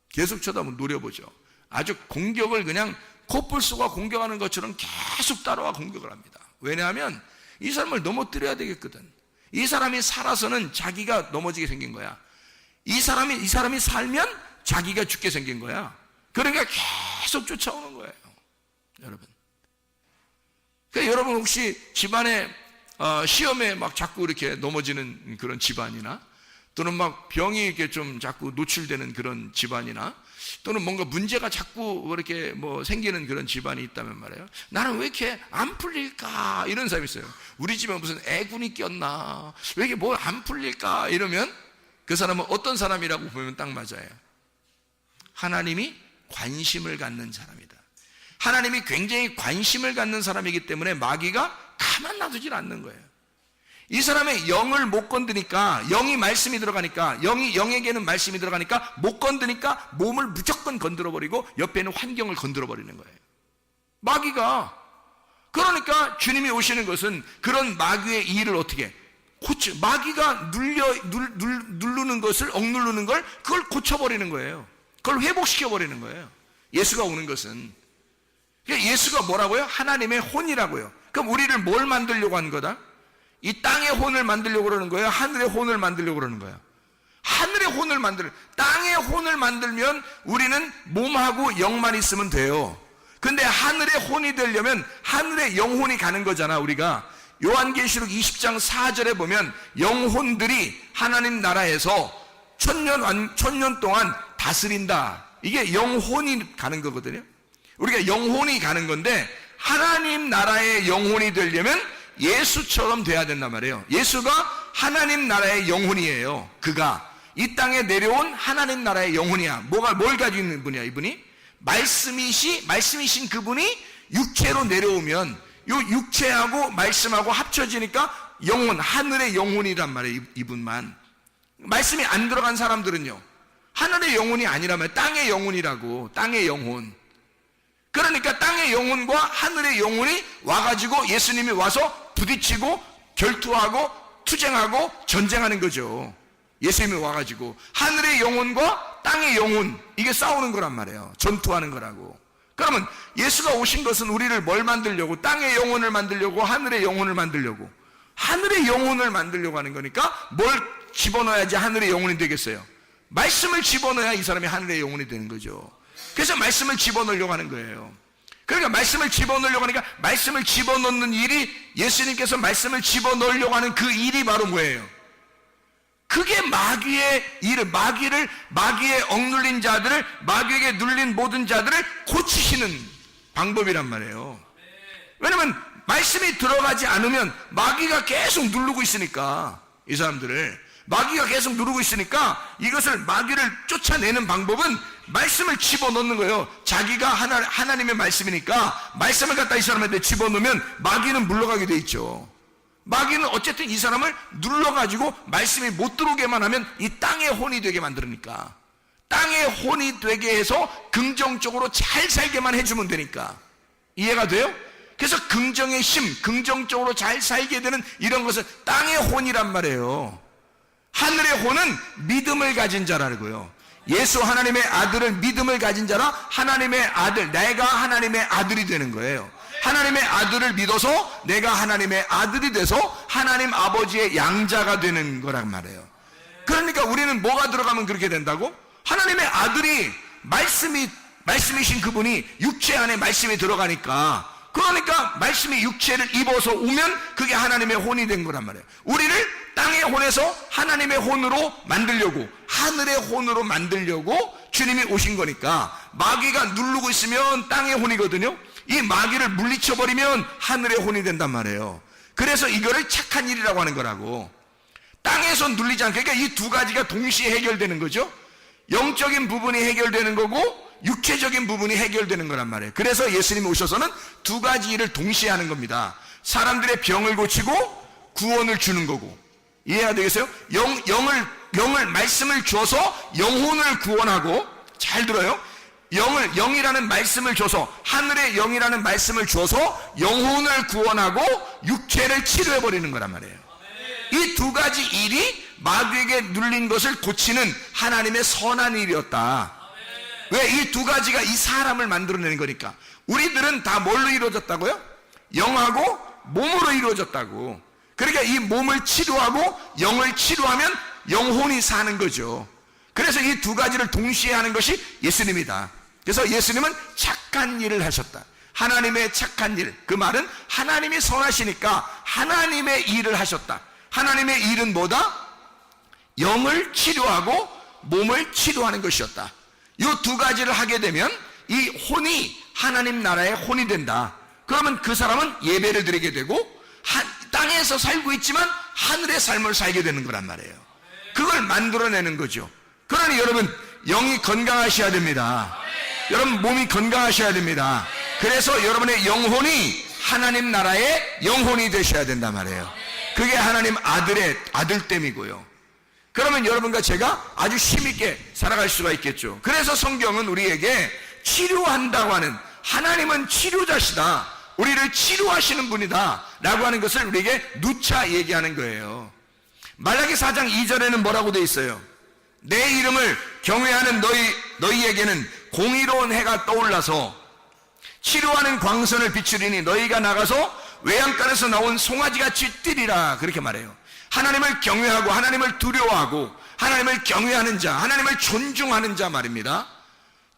계속 쳐다보면 노려보죠. 아주 공격을 그냥 코뿔소가 공격하는 것처럼 계속 따라와 공격을 합니다. 왜냐하면 이 사람을 넘어뜨려야 되겠거든. 이 사람이 살아서는 자기가 넘어지게 생긴 거야. 이 사람이 살면 자기가 죽게 생긴 거야. 그러니까 계속 쫓아오는 거예요. 여러분. 그러니까 여러분 혹시 집안에 시험에 막 자꾸 이렇게 넘어지는 그런 집안이나 또는 막 병이 이렇게 좀 자꾸 노출되는 그런 집안이나 또는 뭔가 문제가 자꾸 이렇게 생기는 그런 집안이 있다면 말이에요. 나는 왜 이렇게 안 풀릴까? 이런 사람이 있어요. 우리 집에 무슨 애군이 꼈나? 왜 이게 뭘 안 풀릴까? 이러면 그 사람은 어떤 사람이라고 보면 딱 맞아요. 하나님이 관심을 갖는 사람이다. 하나님이 굉장히 관심을 갖는 사람이기 때문에 마귀가 가만 놔두질 않는 거예요. 이 사람의 영을 못 건드니까, 영이 말씀이 들어가니까, 영에게는 말씀이 들어가니까 못 건드니까 몸을 무조건 건드려버리고 옆에 있는 환경을 건드려버리는 거예요. 마귀가. 그러니까 주님이 오시는 것은 그런 마귀의 일을 어떻게 마귀가 누르는 것을, 억누르는 걸, 그걸 고쳐버리는 거예요. 그걸 회복시켜버리는 거예요. 예수가 오는 것은. 예수가 뭐라고요? 하나님의 혼이라고요. 그럼 우리를 뭘 만들려고 하는 거다? 이 땅의 혼을 만들려고 그러는 거예요? 하늘의 혼을 만들려고 그러는 거예요? 하늘의 혼을 땅의 혼을 만들면 우리는 몸하고 영만 있으면 돼요. 근데 하늘의 혼이 되려면 하늘의 영혼이 가는 거잖아, 우리가. 요한계시록 20장 4절에 보면 영혼들이 하나님 나라에서 천년 동안 다스린다. 이게 영혼이 가는 거거든요. 우리가 영혼이 가는 건데 하나님 나라의 영혼이 되려면 예수처럼 돼야 된단 말이에요. 예수가 하나님 나라의 영혼이에요. 그가 이 땅에 내려온 하나님 나라의 영혼이야. 뭘 가지고 있는 분이야, 이분이? 말씀이신 그분이 육체로 내려오면 요 육체하고 말씀하고 합쳐지니까 영혼, 하늘의 영혼이란 말이에요. 이분만. 말씀이 안 들어간 사람들은요, 하늘의 영혼이 아니라면 땅의 영혼이라고. 땅의 영혼. 그러니까 땅의 영혼과 하늘의 영혼이 와가지고 예수님이 와서 부딪히고 결투하고 투쟁하고 전쟁하는 거죠. 예수님이 와가지고 하늘의 영혼과 땅의 영혼, 이게 싸우는 거란 말이에요. 전투하는 거라고. 그러면 예수가 오신 것은 우리를 뭘 만들려고? 땅의 영혼을 만들려고? 하늘의 영혼을 만들려고? 하늘의 영혼을 만들려고 하는 거니까 뭘 집어넣어야지 하늘의 영혼이 되겠어요? 말씀을 집어넣어야 이 사람이 하늘의 영혼이 되는 거죠. 그래서 말씀을 집어넣으려고 하는 거예요. 그러니까 말씀을 집어넣으려고 하니까 말씀을 집어넣는 일이, 예수님께서 말씀을 집어넣으려고 하는 그 일이 바로 뭐예요? 그게 마귀의 일을, 마귀에 억눌린 자들을, 마귀에게 눌린 모든 자들을 고치시는 방법이란 말이에요. 왜냐면 말씀이 들어가지 않으면 마귀가 계속 누르고 있으니까, 이 사람들을 마귀가 계속 누르고 있으니까 이것을, 마귀를 쫓아내는 방법은 말씀을 집어넣는 거예요. 자기가 하나님의 말씀이니까 말씀을 갖다 이 사람한테 집어넣으면 마귀는 물러가게 돼 있죠. 마귀는 어쨌든 이 사람을 눌러가지고 말씀이 못 들어오게만 하면 이 땅의 혼이 되게 만들으니까, 땅의 혼이 되게 해서 긍정적으로 잘 살게만 해주면 되니까. 이해가 돼요? 그래서 긍정의 힘, 긍정적으로 잘 살게 되는 이런 것은 땅의 혼이란 말이에요. 하늘의 혼은 믿음을 가진 자라고요. 예수 하나님의 아들을 믿음을 가진 자라, 하나님의 아들, 내가 하나님의 아들이 되는 거예요. 하나님의 아들을 믿어서 내가 하나님의 아들이 돼서 하나님 아버지의 양자가 되는 거란 말이에요. 그러니까 우리는 뭐가 들어가면 그렇게 된다고? 하나님의 아들이, 말씀이신 그분이 육체 안에 말씀이 들어가니까, 그러니까 말씀이 육체를 입어서 오면 그게 하나님의 혼이 된 거란 말이에요. 우리를 땅의 혼에서 하나님의 혼으로 만들려고, 하늘의 혼으로 만들려고 주님이 오신 거니까, 마귀가 누르고 있으면 땅의 혼이거든요. 이 마귀를 물리쳐버리면 하늘의 혼이 된단 말이에요. 그래서 이거를 착한 일이라고 하는 거라고. 땅에서 눌리지 않게, 그러니까 이 두 가지가 동시에 해결되는 거죠. 영적인 부분이 해결되는 거고 육체적인 부분이 해결되는 거란 말이에요. 그래서 예수님이 오셔서는 두 가지 일을 동시에 하는 겁니다. 사람들의 병을 고치고 구원을 주는 거고. 이해가 되겠어요? 영을 말씀을 줘서 영혼을 구원하고, 잘 들어요? 영이라는 말씀을 줘서, 하늘의 영이라는 말씀을 줘서 영혼을 구원하고 육체를 치료해버리는 거란 말이에요. 이 두 가지 일이 마귀에게 눌린 것을 고치는 하나님의 선한 일이었다. 왜? 이 두 가지가 이 사람을 만들어내는 거니까. 우리들은 다 뭘로 이루어졌다고요? 영하고 몸으로 이루어졌다고. 그러니까 이 몸을 치료하고 영을 치료하면 영혼이 사는 거죠. 그래서 이 두 가지를 동시에 하는 것이 예수님이다. 그래서 예수님은 착한 일을 하셨다. 하나님의 착한 일, 그 말은 하나님이 선하시니까 하나님의 일을 하셨다. 하나님의 일은 뭐다? 영을 치료하고 몸을 치료하는 것이었다. 이 두 가지를 하게 되면 이 혼이 하나님 나라의 혼이 된다. 그러면 그 사람은 예배를 드리게 되고 땅에서 살고 있지만 하늘의 삶을 살게 되는 거란 말이에요. 그걸 만들어내는 거죠. 그러니 여러분, 영이 건강하셔야 됩니다. 여러분, 몸이 건강하셔야 됩니다. 그래서 여러분의 영혼이 하나님 나라의 영혼이 되셔야 된단 말이에요. 그게 하나님 아들의 아들됨이고요. 그러면 여러분과 제가 아주 힘있게 살아갈 수가 있겠죠. 그래서 성경은 우리에게 치료한다고 하는, 하나님은 치료자시다, 우리를 치료하시는 분이다 라고 하는 것을 우리에게 누차 얘기하는 거예요. 말라기 4장 2절에는 뭐라고 돼 있어요? 내 이름을 경외하는 너희에게는 공의로운 해가 떠올라서 치료하는 광선을 비추리니 너희가 나가서 외양간에서 나온 송아지같이 뛰리라, 그렇게 말해요. 하나님을 경외하고 하나님을 두려워하고 하나님을 경외하는 자, 하나님을 존중하는 자 말입니다.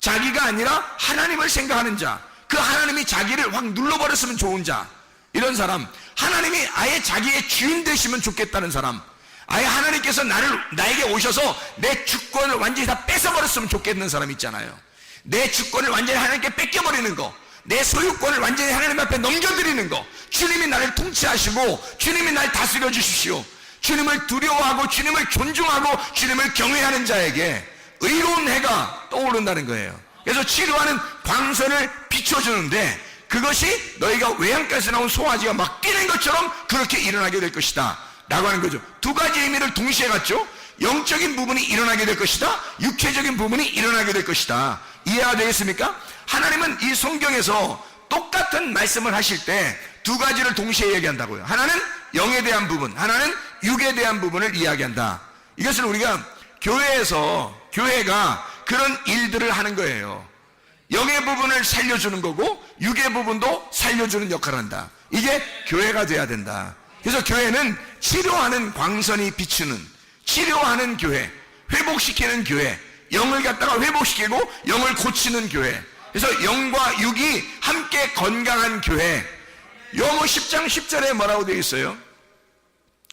자기가 아니라 하나님을 생각하는 자, 그 하나님이 자기를 확 눌러버렸으면 좋은 자, 이런 사람, 하나님이 아예 자기의 주인 되시면 좋겠다는 사람, 아예 하나님께서 나에게 오셔서 내 주권을 완전히 다 뺏어버렸으면 좋겠는 사람 있잖아요. 내 주권을 완전히 하나님께 뺏겨버리는 거, 내 소유권을 완전히 하나님 앞에 넘겨드리는 거, 주님이 나를 통치하시고 주님이 날 다스려 주십시오, 주님을 두려워하고 주님을 존중하고 주님을 경외하는 자에게 의로운 해가 떠오른다는 거예요. 그래서 치료하는 광선을 비춰주는데, 그것이 너희가 외양간에서 나온 송아지가 막 뛰는 것처럼 그렇게 일어나게 될 것이다 라고 하는 거죠. 두 가지 의미를 동시에 갖죠. 영적인 부분이 일어나게 될 것이다, 육체적인 부분이 일어나게 될 것이다. 이해가 되겠습니까? 하나님은 이 성경에서 똑같은 말씀을 하실 때 두 가지를 동시에 얘기한다고요. 하나는 영에 대한 부분, 하나는 육에 대한 부분을 이야기한다. 이것은 우리가 교회가 그런 일들을 하는 거예요. 영의 부분을 살려주는 거고 육의 부분도 살려주는 역할을 한다. 이게 교회가 돼야 된다. 그래서 교회는 치료하는 광선이 비추는, 치료하는 교회, 회복시키는 교회, 영을 갖다가 회복시키고 영을 고치는 교회. 그래서 영과 육이 함께 건강한 교회. 요한복음 10장 10절에 뭐라고 되어 있어요?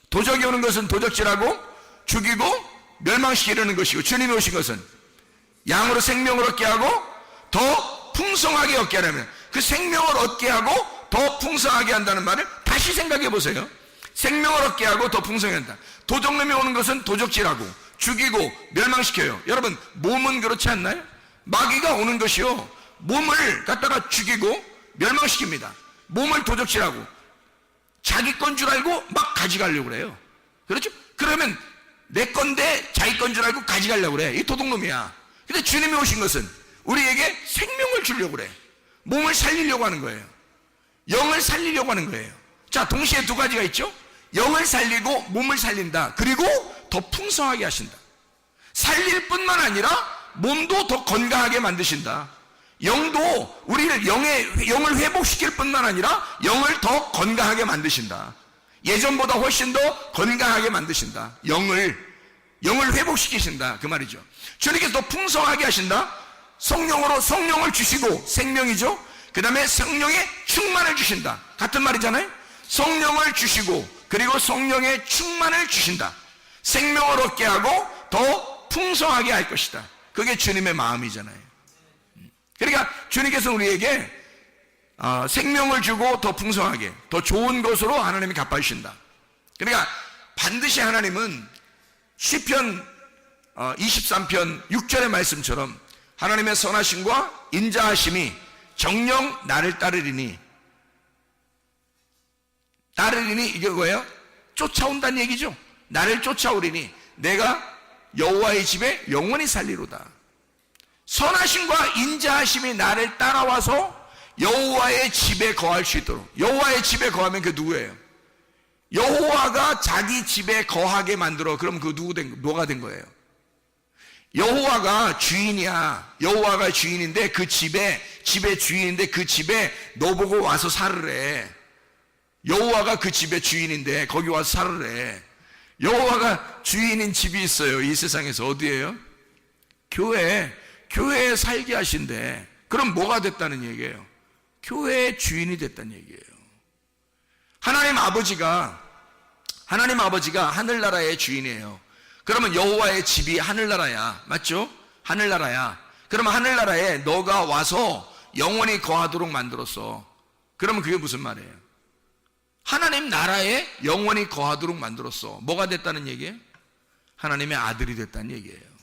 도적이 오는 것은 도적질하고 죽이고 멸망시키려는 것이고, 주님이 오신 것은 양으로 생명을 얻게 하고 더 풍성하게 얻게 하려면, 그 생명을 얻게 하고 더 풍성하게 한다는 말을 다시 생각해 보세요. 생명을 얻게 하고 더 풍성하게 한다. 도적놈이 오는 것은 도적질하고 죽이고 멸망시켜요. 여러분, 몸은 그렇지 않나요? 마귀가 오는 것이요, 몸을 갖다가 죽이고 멸망시킵니다. 몸을 도적질하고 자기 건 줄 알고 막 가져가려고 그래요. 그렇죠? 그러면 내 건데 자기 건 줄 알고 가져가려고 그래. 이 도둑놈이야. 근데 주님이 오신 것은 우리에게 생명을 주려고 그래. 몸을 살리려고 하는 거예요. 영을 살리려고 하는 거예요. 자, 동시에 두 가지가 있죠. 영을 살리고 몸을 살린다. 그리고 더 풍성하게 하신다. 살릴 뿐만 아니라 몸도 더 건강하게 만드신다. 영도 우리를 영을 회복시킬 뿐만 아니라 영을 더 건강하게 만드신다. 예전보다 훨씬 더 건강하게 만드신다. 영을 회복시키신다. 그 말이죠. 주님께서 더 풍성하게 하신다. 성령으로 성령을 주시고, 생명이죠. 그 다음에 성령의 충만을 주신다. 같은 말이잖아요. 성령을 주시고 그리고 성령의 충만을 주신다. 생명을 얻게 하고 더 풍성하게 할 것이다. 그게 주님의 마음이잖아요. 그러니까 주님께서 우리에게 생명을 주고 더 풍성하게, 더 좋은 것으로 하나님이 갚아주신다. 그러니까 반드시 하나님은 시편 23편 6절의 말씀처럼 하나님의 선하심과 인자하심이 정녕 나를 따르리니 이게 뭐예요? 쫓아온다는 얘기죠. 나를 쫓아오리니 내가 여호와의 집에 영원히 살리로다. 선하심과 인자하심이 나를 따라와서 여호와의 집에 거할 수 있도록. 여호와의 집에 거하면 그 누구예요? 여호와가 자기 집에 거하게 만들어. 그럼 그 누가 된 거예요? 여호와가 주인이야. 여호와가 주인인데 그 집의 주인인데 그 집에 너 보고 와서 살으래. 여호와가 그 집의 주인인데 거기 와서 살으래. 여호와가 주인인 집이 있어요. 이 세상에서. 어디예요? 교회에 살게 하신대. 그럼 뭐가 됐다는 얘기예요? 교회의 주인이 됐다는 얘기예요. 하나님 아버지가 하늘나라의 주인이에요. 그러면 여호와의 집이 하늘나라야. 맞죠? 하늘나라야. 그러면 하늘나라에 너가 와서 영원히 거하도록 만들었어. 그러면 그게 무슨 말이에요? 하나님 나라에 영원히 거하도록 만들었어. 뭐가 됐다는 얘기예요? 하나님의 아들이 됐다는 얘기예요.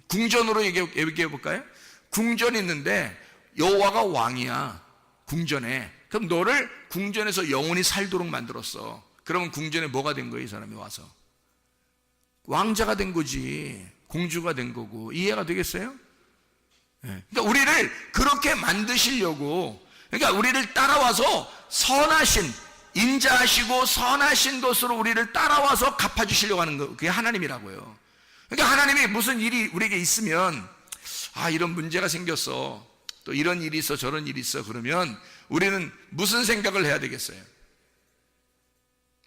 궁전으로 얘기해 볼까요? 궁전이 있는데 여호와가 왕이야. 궁전에. 그럼 너를 궁전에서 영원히 살도록 만들었어. 그러면 궁전에 뭐가 된 거예요? 이 사람이 와서 왕자가 된 거지. 공주가 된 거고. 이해가 되겠어요? 그러니까 우리를 그렇게 만드시려고, 그러니까 우리를 따라와서 선하신, 인자하시고 선하신 것으로 우리를 따라와서 갚아주시려고 하는 거, 그게 하나님이라고요. 그러니까 하나님이 무슨 일이 우리에게 있으면, 이런 문제가 생겼어, 또 이런 일이 있어, 저런 일이 있어, 그러면 우리는 무슨 생각을 해야 되겠어요?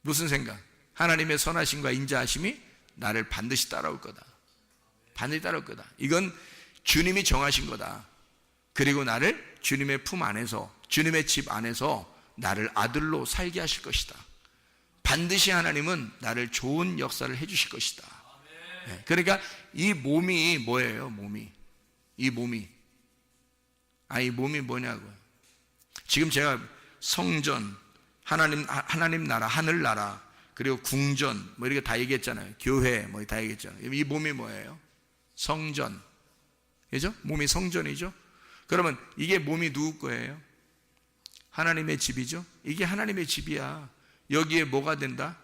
무슨 생각? 하나님의 선하심과 인자하심이 나를 반드시 따라올 거다. 반드시 따라올 거다. 이건 주님이 정하신 거다. 그리고 나를 주님의 품 안에서, 주님의 집 안에서 나를 아들로 살게 하실 것이다. 반드시 하나님은 나를 좋은 역사를 해주실 것이다. 그러니까 이 몸이 뭐예요? 이 몸이 뭐냐고요? 지금 제가 성전, 하나님 나라, 하늘나라, 그리고 궁전, 뭐 이렇게 다 얘기했잖아요. 교회, 뭐 다 얘기했잖아요. 이 몸이 뭐예요? 성전. 그죠? 몸이 성전이죠? 그러면 이게 몸이 누구 거예요? 하나님의 집이죠? 이게 하나님의 집이야. 여기에 뭐가 된다?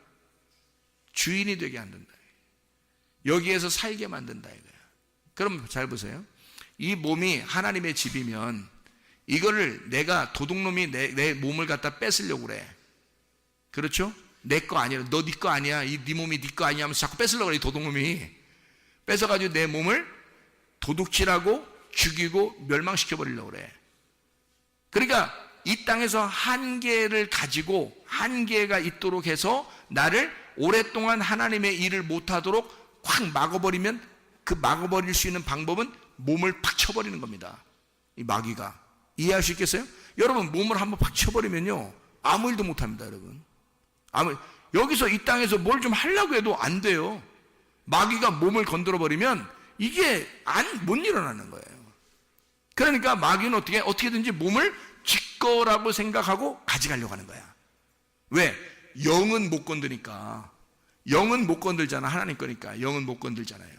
주인이 되게 만든다. 여기에서 살게 만든다 이거야. 그럼 잘 보세요. 이 몸이 하나님의 집이면 이거를 내가 도둑놈이 내 몸을 갖다 뺏으려고 그래. 그렇죠? 내 거 아니야. 너 네 거 아니야. 네 몸이 네 거 아니야 하면서 자꾸 뺏으려고 그래. 이 도둑놈이 뺏어가지고 내 몸을 도둑질하고 죽이고 멸망시켜버리려고 그래. 그러니까 이 땅에서 한계를 가지고 한계가 있도록 해서 나를 오랫동안 하나님의 일을 못하도록 확 막아버리면, 그 막아버릴 수 있는 방법은 몸을 팍 쳐버리는 겁니다. 이 마귀가. 이해할 수 있겠어요? 여러분, 몸을 한번 팍 쳐버리면요, 아무 일도 못합니다. 여러분, 여기서 이 땅에서 뭘 좀 하려고 해도 안 돼요. 마귀가 몸을 건드려버리면 이게 못 일어나는 거예요. 그러니까 마귀는 어떻게든지 몸을 지 거라고 생각하고 가져가려고 하는 거야. 왜? 영은 못 건드니까. 영은 못 건들잖아. 하나님 거니까 영은 못 건들잖아요.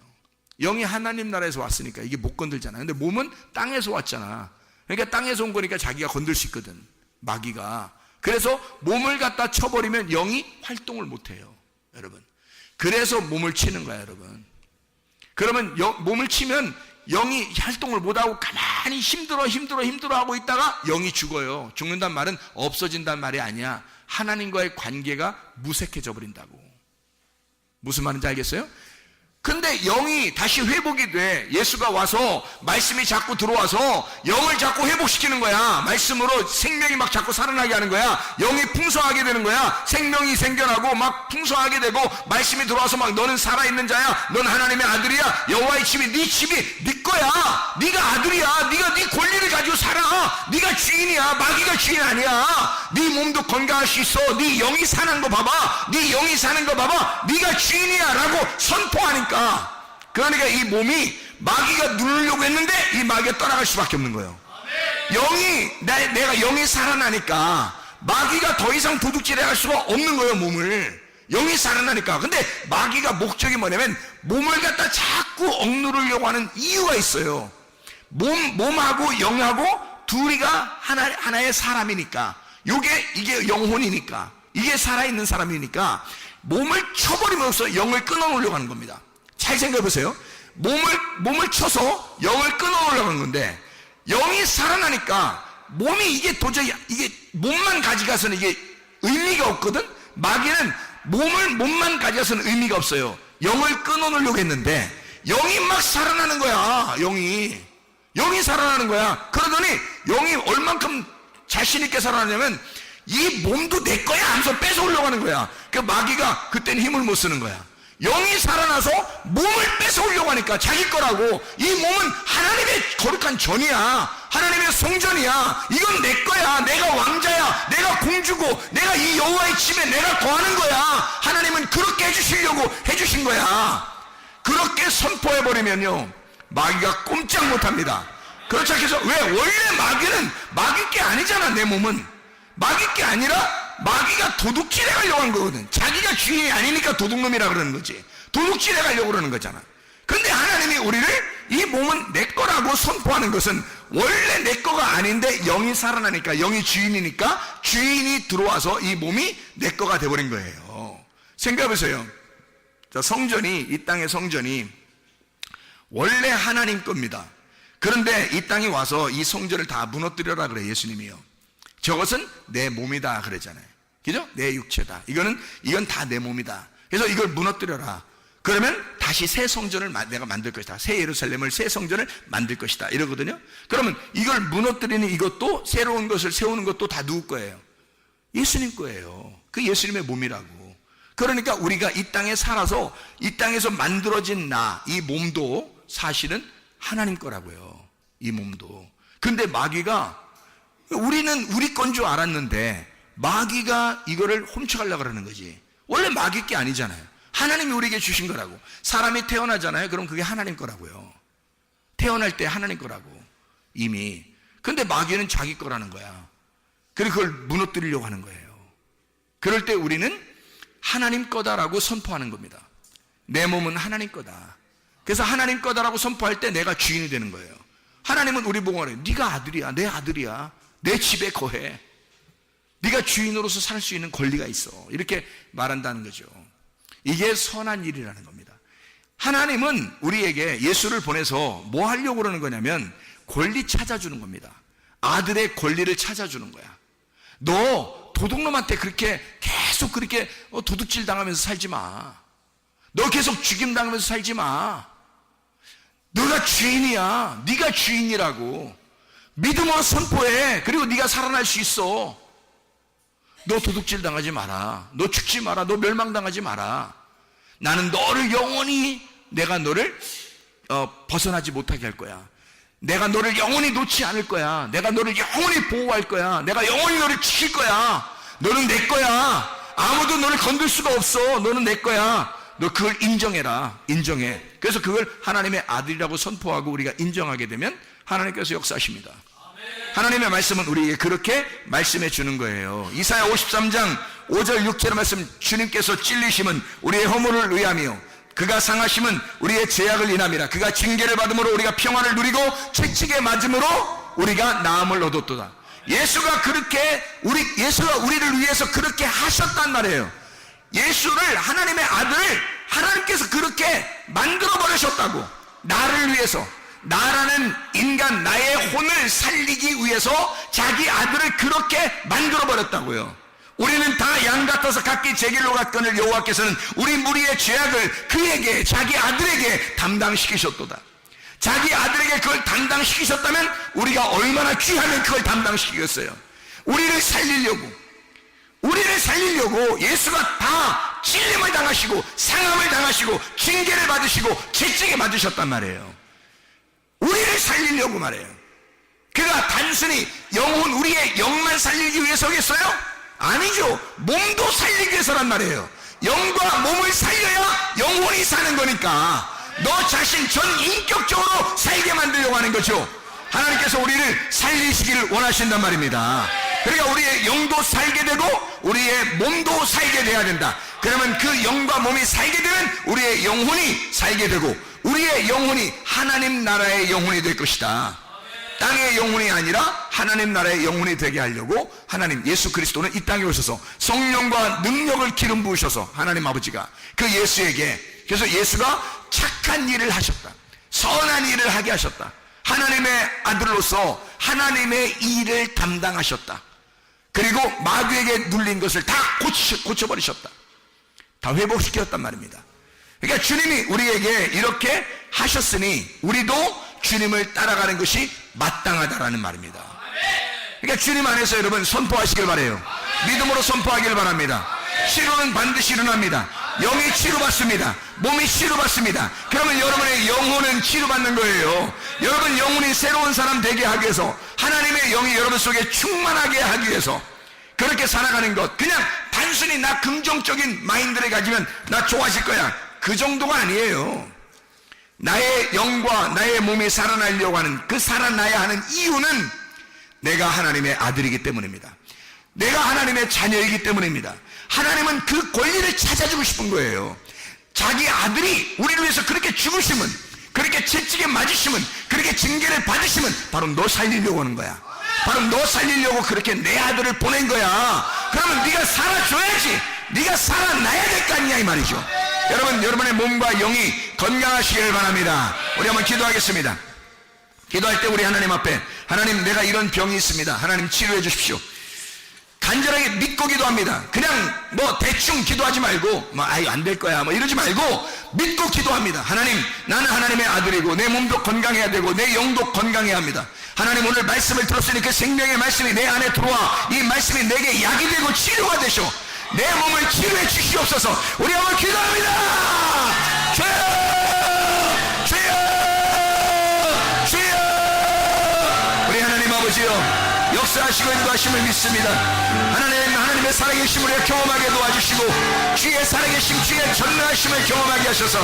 영이 하나님 나라에서 왔으니까 이게 못 건들잖아. 근데 몸은 땅에서 왔잖아. 그러니까 땅에서 온 거니까 자기가 건들 수 있거든, 마귀가. 그래서 몸을 갖다 쳐버리면 영이 활동을 못 해요, 여러분. 그래서 몸을 치는 거야, 여러분. 그러면 몸을 치면 영이 활동을 못하고 가만히 힘들어 하고 있다가 영이 죽어요. 죽는단 말은 없어진단 말이 아니야. 하나님과의 관계가 무색해져 버린다고. 무슨 말인지 알겠어요? 근데 영이 다시 회복이 돼. 예수가 와서 말씀이 자꾸 들어와서 영을 자꾸 회복시키는 거야. 말씀으로 생명이 막 자꾸 살아나게 하는 거야. 영이 풍성하게 되는 거야. 생명이 생겨나고 막 풍성하게 되고, 말씀이 들어와서 막 너는 살아있는 자야, 넌 하나님의 아들이야, 여호와의 집이 네 거야, 네가 아들이야, 네가 네 권리를 가지고 살아, 네가 주인이야, 마귀가 주인 아니야. 네 몸도 건강할 수 있어. 네 영이 사는 거 봐봐, 네 영이 사는 거 봐봐, 네가 주인이야 라고 선포하니까. 그러니까 이 몸이 마귀가 누르려고 했는데 이 마귀가 떠나갈 수밖에 없는 거예요. 내가 영이 살아나니까 마귀가 더 이상 도둑질해 할 수가 없는 거예요, 몸을. 영이 살아나니까. 근데 마귀가 목적이 뭐냐면 몸을 갖다 자꾸 억누르려고 하는 이유가 있어요. 몸하고 영하고 둘이가 하나의 사람이니까, 이게 영혼이니까, 이게 살아있는 사람이니까 몸을 쳐버리면서 영을 끊어놓으려고 하는 겁니다. 잘 생각해 보세요. 몸을 쳐서 영을 끊어놓으려고 하는 건데, 영이 살아나니까 몸이 이게 도저히 몸만 가져가서는 이게 의미가 없거든. 마귀는 몸만 가져가서는 의미가 없어요. 영을 끊어놓으려고 했는데 영이 막 살아나는 거야. 영이 살아나는 거야. 그러더니 영이 얼만큼 자신 있게 살아나냐면 이 몸도 내 거야 하면서 뺏어오려고 하는 거야. 그 마귀가 그때는 힘을 못 쓰는 거야. 영이 살아나서 몸을 뺏어오려고 하니까 자기 거라고. 이 몸은 하나님의 거룩한 전이야, 하나님의 성전이야, 이건 내 거야, 내가 왕자야, 내가 공주고, 내가 이 여호와의 집에 내가 거하는 거야. 하나님은 그렇게 해주시려고 해주신 거야. 그렇게 선포해버리면요, 마귀가 꼼짝 못합니다. 그렇지 않겠어? 왜? 원래 마귀는 마귀 게 아니잖아. 내 몸은 마귀 게 아니라 마귀가 도둑질해 가려고 한 거거든. 자기가 주인이 아니니까 도둑놈이라 그러는 거지. 도둑질해 가려고 그러는 거잖아. 근데 하나님이 우리를 이 몸은 내 거라고 선포하는 것은 원래 내 거가 아닌데 영이 살아나니까, 영이 주인이니까 주인이 들어와서 이 몸이 내 거가 돼버린 거예요. 생각해보세요. 성전이, 이 땅의 성전이 원래 하나님 겁니다. 그런데 이 땅에 와서 이 성전을 다 무너뜨려라 그래, 예수님이요. 저것은 내 몸이다 그러잖아요. 그죠? 내 육체다. 이건 다 내 몸이다. 그래서 이걸 무너뜨려라. 그러면 다시 새 성전을 내가 만들 것이다. 새 예루살렘을, 새 성전을 만들 것이다. 이러거든요. 그러면 이걸 무너뜨리는 이것도, 새로운 것을 세우는 것도 다 누구 거예요? 예수님 거예요. 그 예수님의 몸이라고. 그러니까 우리가 이 땅에 살아서 이 땅에서 만들어진 이 몸도 사실은 하나님 거라고요. 이 몸도. 근데 마귀가, 우리는 우리 건 줄 알았는데 마귀가 이거를 훔쳐가려고 그러는 거지. 원래 마귀 게 아니잖아요. 하나님이 우리에게 주신 거라고. 사람이 태어나잖아요. 그럼 그게 하나님 거라고요. 태어날 때 하나님 거라고, 이미. 근데 마귀는 자기 거라는 거야. 그리고 그걸 무너뜨리려고 하는 거예요. 그럴 때 우리는 하나님 거다라고 선포하는 겁니다. 내 몸은 하나님 거다. 그래서 하나님 거다라고 선포할 때 내가 주인이 되는 거예요. 하나님은 우리 보고 그래요. 네가 아들이야, 내 아들이야, 내 집에 거해, 네가 주인으로서 살 수 있는 권리가 있어, 이렇게 말한다는 거죠. 이게 선한 일이라는 겁니다. 하나님은 우리에게 예수를 보내서 뭐 하려고 그러는 거냐면 권리 찾아주는 겁니다. 아들의 권리를 찾아주는 거야. 너 도둑놈한테 계속 그렇게 도둑질 당하면서 살지 마. 너 계속 죽임 당하면서 살지 마. 너가 주인이야. 네가 주인이라고. 믿음으로 선포해. 그리고 네가 살아날 수 있어. 너 도둑질 당하지 마라. 너 죽지 마라. 너 멸망당하지 마라. 나는 너를 영원히, 내가 너를 벗어나지 못하게 할 거야. 내가 너를 영원히 놓지 않을 거야. 내가 너를 영원히 보호할 거야. 내가 영원히 너를 지킬 거야. 너는 내 거야. 아무도 너를 건들 수가 없어. 너는 내 거야. 너 그걸 인정해라. 인정해. 그래서 그걸 하나님의 아들이라고 선포하고 우리가 인정하게 되면 하나님께서 역사하십니다. 하나님의 말씀은 우리에게 그렇게 말씀해 주는 거예요. 이사야 53장 5절 6절의 말씀, 주님께서 찔리심은 우리의 허물을 의하며 그가 상하심은 우리의 죄악을 인함이라. 그가 징계를 받음으로 우리가 평안을 누리고 채찍에 맞음으로 우리가 나음을 얻었도다. 예수가 우리를 위해서 그렇게 하셨단 말이에요. 예수를, 하나님의 아들을 하나님께서 그렇게 만들어 버리셨다고. 나를 위해서, 나라는 인간, 나의 혼을 살리기 위해서 자기 아들을 그렇게 만들어 버렸다고요. 우리는 다 양 같아서 각기 제 길로 갔거늘 여호와께서는 우리 무리의 죄악을 그에게, 자기 아들에게 담당시키셨도다. 자기 아들에게 그걸 담당시키셨다면 우리가 얼마나 귀하면 그걸 담당시키겠어요. 우리를 살리려고 예수가 다 찔림을 당하시고 상함을 당하시고 징계를 받으시고 채찍에 맞으셨단 말이에요. 우리를 살리려고 말해요. 그가 단순히 우리의 영만 살리기 위해서겠어요? 아니죠. 몸도 살리기 위해서란 말이에요. 영과 몸을 살려야 영혼이 사는 거니까 너 자신 전 인격적으로 살게 만들려고 하는 거죠. 하나님께서 우리를 살리시기를 원하신단 말입니다. 그러니까 우리의 영도 살게 되고 우리의 몸도 살게 돼야 된다. 그러면 그 영과 몸이 살게 되면 우리의 영혼이 살게 되고 우리의 영혼이 하나님 나라의 영혼이 될 것이다. 땅의 영혼이 아니라 하나님 나라의 영혼이 되게 하려고 하나님 예수 그리스도는 이 땅에 오셔서 성령과 능력을 기름 부으셔서 하나님 아버지가 그 예수에게, 그래서 예수가 착한 일을 하셨다. 선한 일을 하게 하셨다. 하나님의 아들로서 하나님의 일을 담당하셨다. 그리고 마귀에게 눌린 것을 다 고쳐버리셨다. 다 회복시켰단 말입니다. 그러니까 주님이 우리에게 이렇게 하셨으니 우리도 주님을 따라가는 것이 마땅하다라는 말입니다. 그러니까 주님 안에서 여러분 선포하시길 바라요. 믿음으로 선포하길 바랍니다. 치료는 반드시 일어납니다. 영이 치료받습니다. 몸이 치료받습니다. 그러면 여러분의 영혼은 치료받는 거예요. 여러분 영혼이 새로운 사람 되게 하기 위해서, 하나님의 영이 여러분 속에 충만하게 하기 위해서 그렇게 살아가는 것, 그냥 단순히 나 긍정적인 마인드를 가지면 나 좋아질 거야, 그 정도가 아니에요. 나의 영과 나의 몸이 살아나려고 하는, 그 살아나야 하는 이유는 내가 하나님의 아들이기 때문입니다. 내가 하나님의 자녀이기 때문입니다. 하나님은 그 권리를 찾아주고 싶은 거예요. 자기 아들이 우리를 위해서 그렇게 죽으시면, 그렇게 채찍에 맞으시면, 그렇게 징계를 받으시면 바로 너 살리려고 하는 거야. 바로 너 살리려고 그렇게 내 아들을 보낸 거야. 그러면 네가 살아줘야지. 네가 살아나야 될 거 아니냐 이 말이죠. 여러분, 여러분의 몸과 영이 건강하시길 바랍니다. 우리 한번 기도하겠습니다. 기도할 때 우리 하나님 앞에, 하나님 내가 이런 병이 있습니다. 하나님 치료해 주십시오. 간절하게 믿고 기도합니다. 그냥 뭐 대충 기도하지 말고 아유 안 될 거야 뭐 이러지 말고 믿고 기도합니다. 하나님, 나는 하나님의 아들이고 내 몸도 건강해야 되고 내 영도 건강해야 합니다. 하나님, 오늘 말씀을 들었으니 그 생명의 말씀이 내 안에 들어와 이 말씀이 내게 약이 되고 치료가 되셔 내 몸을 치료해 주시옵소서. 우리 한번 기도합니다. 주여, 주여, 주여. 우리 하나님 아버지요, 역사하시고 인도하심을 믿습니다. 하나님의 살아계심을 우리가 경험하게 도와주시고 주의 살아계심, 주의 전능하심을 경험하게 하셔서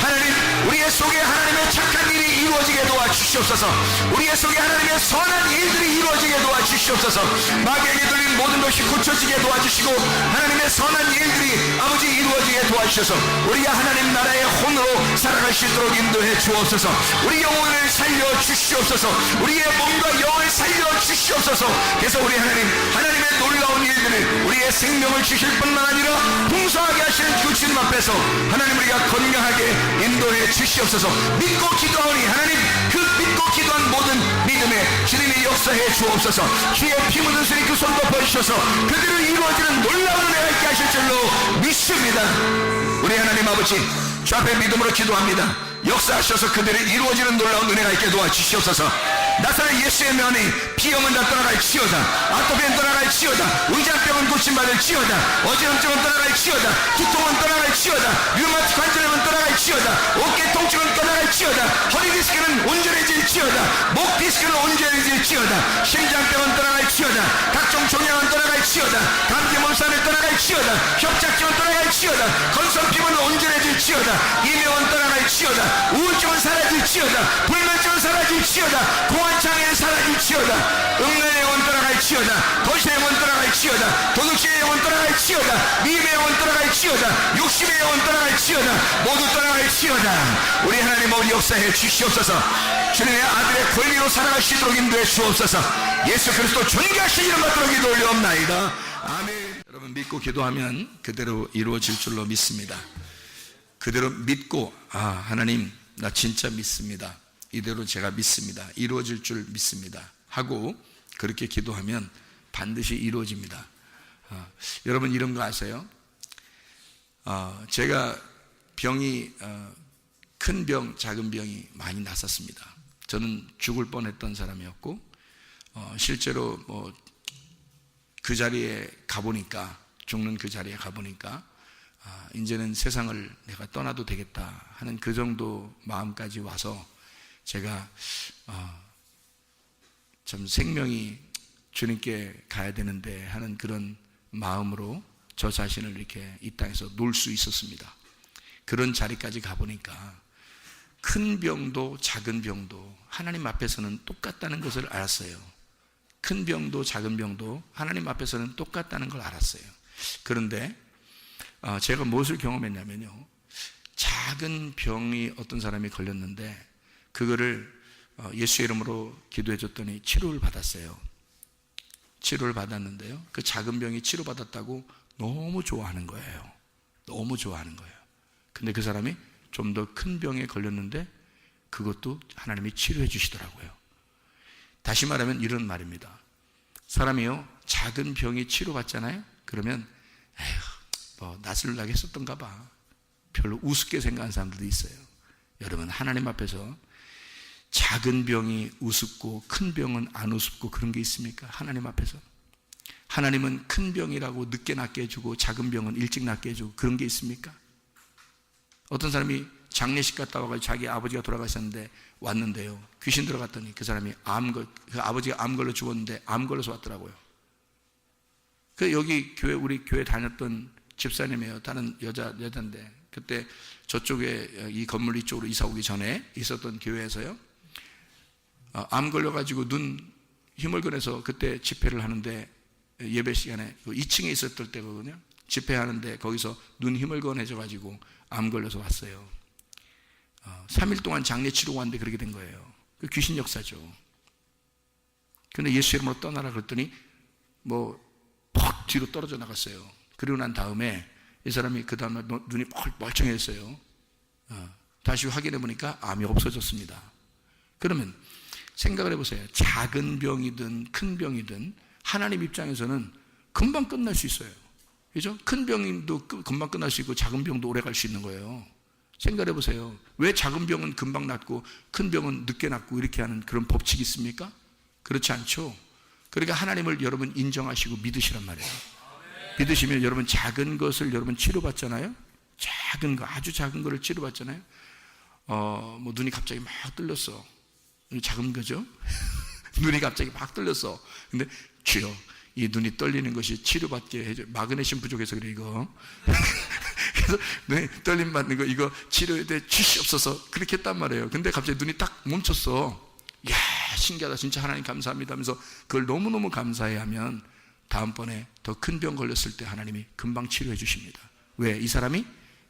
하나님, 우리의 속에 하나님의 착한 일이 이루어지게 도와주시옵소서. 우리의 속에 하나님의 선한 일들이 이루어지게 도와주시옵소서. 마귀에게 들린 모든 것이 고쳐지게 도와주시고 하나님의 선한 일들이 아버지 이루어지게 도와주셔서 우리가 하나님 나라의 혼으로 살아갈 수 있도록 인도해 주옵소서. 우리 영혼을 살려 주시옵소서. 우리의 몸과 영을 살려 주시옵소서. 그래서 우리 하나님의 놀라운 일들을, 우리의 생명을 주실 뿐만 아니라 풍성하게 하시는 그 주님 앞에서 하나님 우리가 건강하게 인도해 주시옵소서. 믿고 기도하오니 하나님, 그 믿고 기도한 모든 믿음에 주님이 역사해 주옵소서. 주의 피 묻은 손이 그 손 덮어주셔서 그들을 이루어지는 놀라운 은혜가 있게 하실 줄로 믿습니다. 우리 하나님 아버지, 주 앞에 믿음으로 기도합니다. 역사하셔서 그들을 이루어지는 놀라운 은혜가 있게 도와주시옵소서. 나사렛 예수의 명이 비염은 다 떠나갈지어다. 아토피는 떠나갈지어다. 의장병은 고침받을지어다. 어지럼증은 떠나갈지어다. 두통은 떠나갈지어다. 류마틱 관절염은 떠나갈지어다. 어깨 통증은 떠나갈지어다. 허리 디스크는 온전해질지어다. 목 디스크는 온전해질지어다. 심장병은 떠나갈지어다. 각종 종양은 떠나갈지어다. 감기 몸살은 떠나갈지어다. 협착증은 떠나갈지어다. 건성 피부는 온전해질지어다. 이명은 떠나갈지어다. 우울증은 사라질지어다. 불면증은 사라질지어다. 공황장애는 사라질지어다. 흉내의 영은 떠나갈지어다. 거실의 영은 떠나갈지어다. 도둑질의 영은 떠나갈지어다. 미움의 영은 떠나갈지어다. 욕심의 영은 떠나갈지어다. 모두 떠나갈지어다. 우리 하나님 우리 역사해 주시옵소서. 주님의 아들의 권리로 살아갈 수 있도록 인도해 주옵소서. 예수 그리스도 존귀하신 이름 받도록 기도 올려옵나이다. 아멘. 여러분 믿고 기도하면 그대로 이루어질 줄로 믿습니다. 그대로 믿고 하나님 나 진짜 믿습니다. 이대로 제가 믿습니다. 이루어질 줄 믿습니다. 하고 그렇게 기도하면 반드시 이루어집니다. 여러분 이런 거 아세요? 제가 병이 큰 병, 작은 병이 많이 났었습니다. 저는 죽을 뻔했던 사람이었고 실제로 그 자리에 가보니까 죽는 그 자리에 가보니까 이제는 세상을 내가 떠나도 되겠다 하는 그 정도 마음까지 와서 제가 참 생명이 주님께 가야 되는데 하는 그런 마음으로 저 자신을 이렇게 이 땅에서 놓을 수 있었습니다. 그런 자리까지 가보니까 큰 병도 작은 병도 하나님 앞에서는 똑같다는 것을 알았어요. 큰 병도 작은 병도 하나님 앞에서는 똑같다는 걸 알았어요. 그런데 제가 무엇을 경험했냐면요, 작은 병이 어떤 사람이 걸렸는데 그거를 예수의 이름으로 기도해 줬더니 치료를 받았어요. 치료를 받았는데요, 그 작은 병이 치료받았다고 너무 좋아하는 거예요. 너무 좋아하는 거예요. 근데 그 사람이 좀 더 큰 병에 걸렸는데 그것도 하나님이 치료해 주시더라고요. 다시 말하면 이런 말입니다. 사람이요, 작은 병이 치료받잖아요. 그러면 낯을 나게 했었던가 봐. 별로 우습게 생각하는 사람들도 있어요. 여러분 하나님 앞에서 작은 병이 우습고 큰 병은 안 우습고 그런 게 있습니까? 하나님 앞에서 하나님은 큰 병이라고 늦게 낫게 해주고 작은 병은 일찍 낫게 해주고 그런 게 있습니까? 어떤 사람이 장례식 갔다 와가지고 자기 아버지가 돌아가셨는데 왔는데요, 귀신 들어갔더니 그 사람이 그 아버지가 암 걸려 죽었는데 암 걸려서 왔더라고요. 여기 우리 교회 다녔던 집사님이에요. 다른 여자인데 그때 저쪽에 이 건물 이쪽으로 이사 오기 전에 있었던 교회에서요, 암 걸려가지고 눈 힘을건해서 그때 집회를 하는데 예배 시간에 2층에 있었던 때거든요. 집회하는데 거기서 눈 힘을건해져가지고 암 걸려서 왔어요. 3일 동안 장례 치르고 왔는데 그렇게 된 거예요. 그 귀신 역사죠. 그런데 예수 이름으로 떠나라 그랬더니 퍽 뒤로 떨어져 나갔어요. 그리고 난 다음에 이 사람이 그 다음에 눈이 멀쩡했어요. 다시 확인해 보니까 암이 없어졌습니다. 그러면 생각을 해보세요. 작은 병이든 큰 병이든 하나님 입장에서는 금방 끝날 수 있어요. 그죠? 큰 병도 금방 끝날 수 있고 작은 병도 오래 갈 수 있는 거예요. 생각해 보세요. 왜 작은 병은 금방 낫고 큰 병은 늦게 낫고 이렇게 하는 그런 법칙이 있습니까? 그렇지 않죠. 그러니까 하나님을 여러분 인정하시고 믿으시란 말이에요. 믿으시면 여러분 작은 것을 여러분 치료받잖아요. 작은 거, 아주 작은 거를 치료받잖아요. 눈이 갑자기 막 뜰렸어. 작은 거죠. 눈이 갑자기 막 뜰렸어. 근데 주여, 이 눈이 떨리는 것이 치료받게 해줘. 마그네슘 부족해서 그래 이거. 그래서 눈이 떨림 받는 거 이거 치료해 주시옵소서 그렇게 했단 말이에요. 근데 갑자기 눈이 딱 멈췄어. 이야, 신기하다. 진짜 하나님 감사합니다 하면서 그걸 너무너무 감사해 하면 다음번에 더 큰 병 걸렸을 때 하나님이 금방 치료해 주십니다. 왜? 이 사람이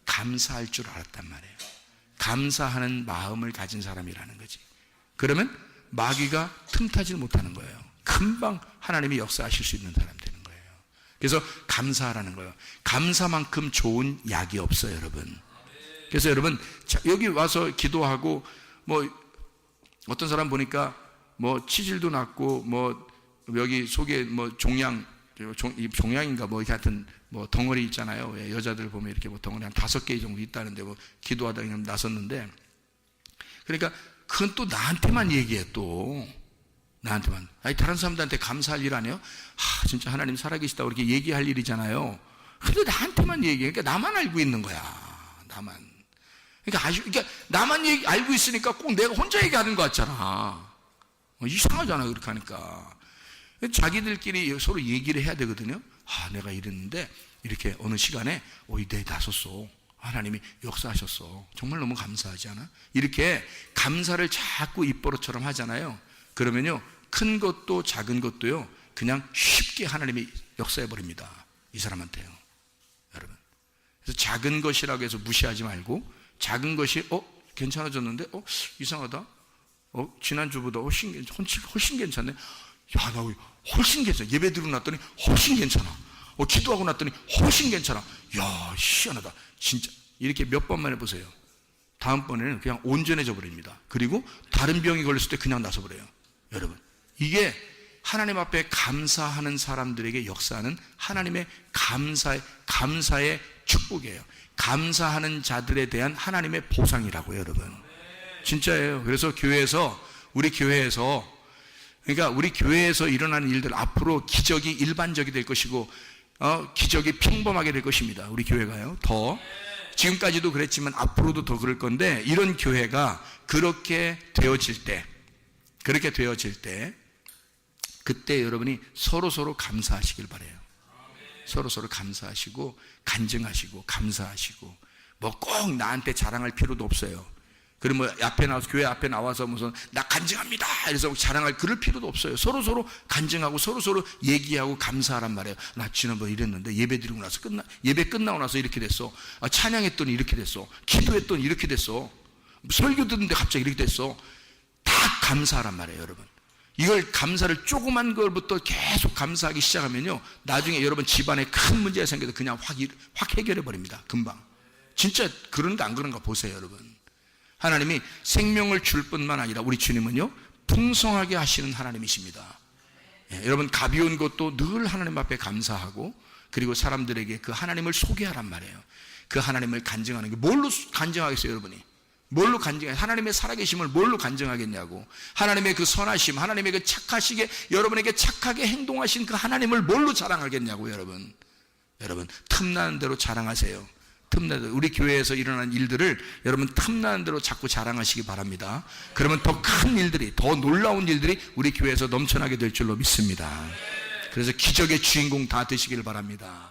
감사할 줄 알았단 말이에요. 감사하는 마음을 가진 사람이라는 거지. 그러면 마귀가 틈타지 못하는 거예요. 금방 하나님이 역사하실 수 있는 사람 되는 거예요. 그래서 감사하라는 거예요. 감사만큼 좋은 약이 없어요, 여러분. 그래서 여러분 여기 와서 기도하고 어떤 사람 보니까 치질도 났고 여기 속에 종양인가 이렇게 하여튼 덩어리 있잖아요. 여자들 보면 이렇게 덩어리 한 5개 정도 있다는데 기도하다 그냥 나섰는데, 그러니까 그건 또 나한테만 얘기해. 또 나한테만. 아니, 다른 사람들한테 감사할 일 아니에요? 진짜 하나님 살아계시다고 이렇게 얘기할 일이잖아요. 근데 나한테만 얘기해. 그러니까 나만 알고 있는 거야. 나만. 그러니까 나만 알고 있으니까 꼭 내가 혼자 얘기하는 것 같잖아. 이상하잖아, 그렇게 하니까. 자기들끼리 서로 얘기를 해야 되거든요. 내가 이랬는데, 이렇게 어느 시간에, 이때 나섰어. 하나님이 역사하셨어. 정말 너무 감사하지 않아? 이렇게 감사를 자꾸 입버릇처럼 하잖아요. 그러면요, 큰 것도 작은 것도요, 그냥 쉽게 하나님이 역사해버립니다. 이 사람한테요. 여러분. 그래서 작은 것이라고 해서 무시하지 말고, 작은 것이, 괜찮아졌는데, 이상하다. 지난주보다 훨씬 괜찮네. 야, 나 훨씬 괜찮아. 예배 드리고 났더니 훨씬 괜찮아. 기도하고 났더니 훨씬 괜찮아. 야, 희한하다. 진짜. 이렇게 몇 번만 해보세요. 다음번에는 그냥 온전해져 버립니다. 그리고 다른 병이 걸렸을 때 그냥 나서 버려요. 여러분. 이게 하나님 앞에 감사하는 사람들에게 역사하는 하나님의 감사의 축복이에요. 감사하는 자들에 대한 하나님의 보상이라고요, 여러분. 진짜예요. 그래서 우리 교회에서 일어나는 일들 앞으로 기적이 일반적이 될 것이고, 기적이 평범하게 될 것입니다. 우리 교회가요. 지금까지도 그랬지만 앞으로도 더 그럴 건데, 이런 교회가 그렇게 되어질 때, 그때 여러분이 서로 감사하시길 바라요. 서로 감사하시고, 간증하시고, 감사하시고, 꼭 나한테 자랑할 필요도 없어요. 그러면 교회 앞에 나와서 무슨 나 간증합니다 이래서 자랑할 그럴 필요도 없어요. 서로 간증하고 서로 얘기하고 감사하란 말이에요. 나 지난번 이랬는데 예배 드리고 나서 예배 끝나고 나서 이렇게 됐어. 찬양했더니 이렇게 됐어. 기도했더니 이렇게 됐어. 설교 듣는데 갑자기 이렇게 됐어. 다 감사하란 말이에요, 여러분. 이걸 감사를 조그만 걸부터 계속 감사하기 시작하면요, 나중에 여러분 집안에 큰 문제가 생겨도 그냥 확 해결해 버립니다. 금방. 진짜 그런가 안 그런가 보세요, 여러분. 하나님이 생명을 줄 뿐만 아니라 우리 주님은요, 풍성하게 하시는 하나님이십니다. 여러분, 가벼운 것도 늘 하나님 앞에 감사하고, 그리고 사람들에게 그 하나님을 소개하란 말이에요. 그 하나님을 간증하는 게 뭘로 간증하겠어요, 여러분이? 뭘로 간증해? 하나님의 살아계심을 뭘로 간증하겠냐고. 하나님의 그 선하심, 하나님의 그 착하시게 여러분에게 착하게 행동하신 그 하나님을 뭘로 자랑하겠냐고. 여러분 틈나는 대로 자랑하세요. 우리 교회에서 일어난 일들을 여러분 틈나는 대로 자꾸 자랑하시기 바랍니다. 그러면 더 큰 일들이, 더 놀라운 일들이 우리 교회에서 넘쳐나게 될 줄로 믿습니다. 그래서 기적의 주인공 다 되시길 바랍니다.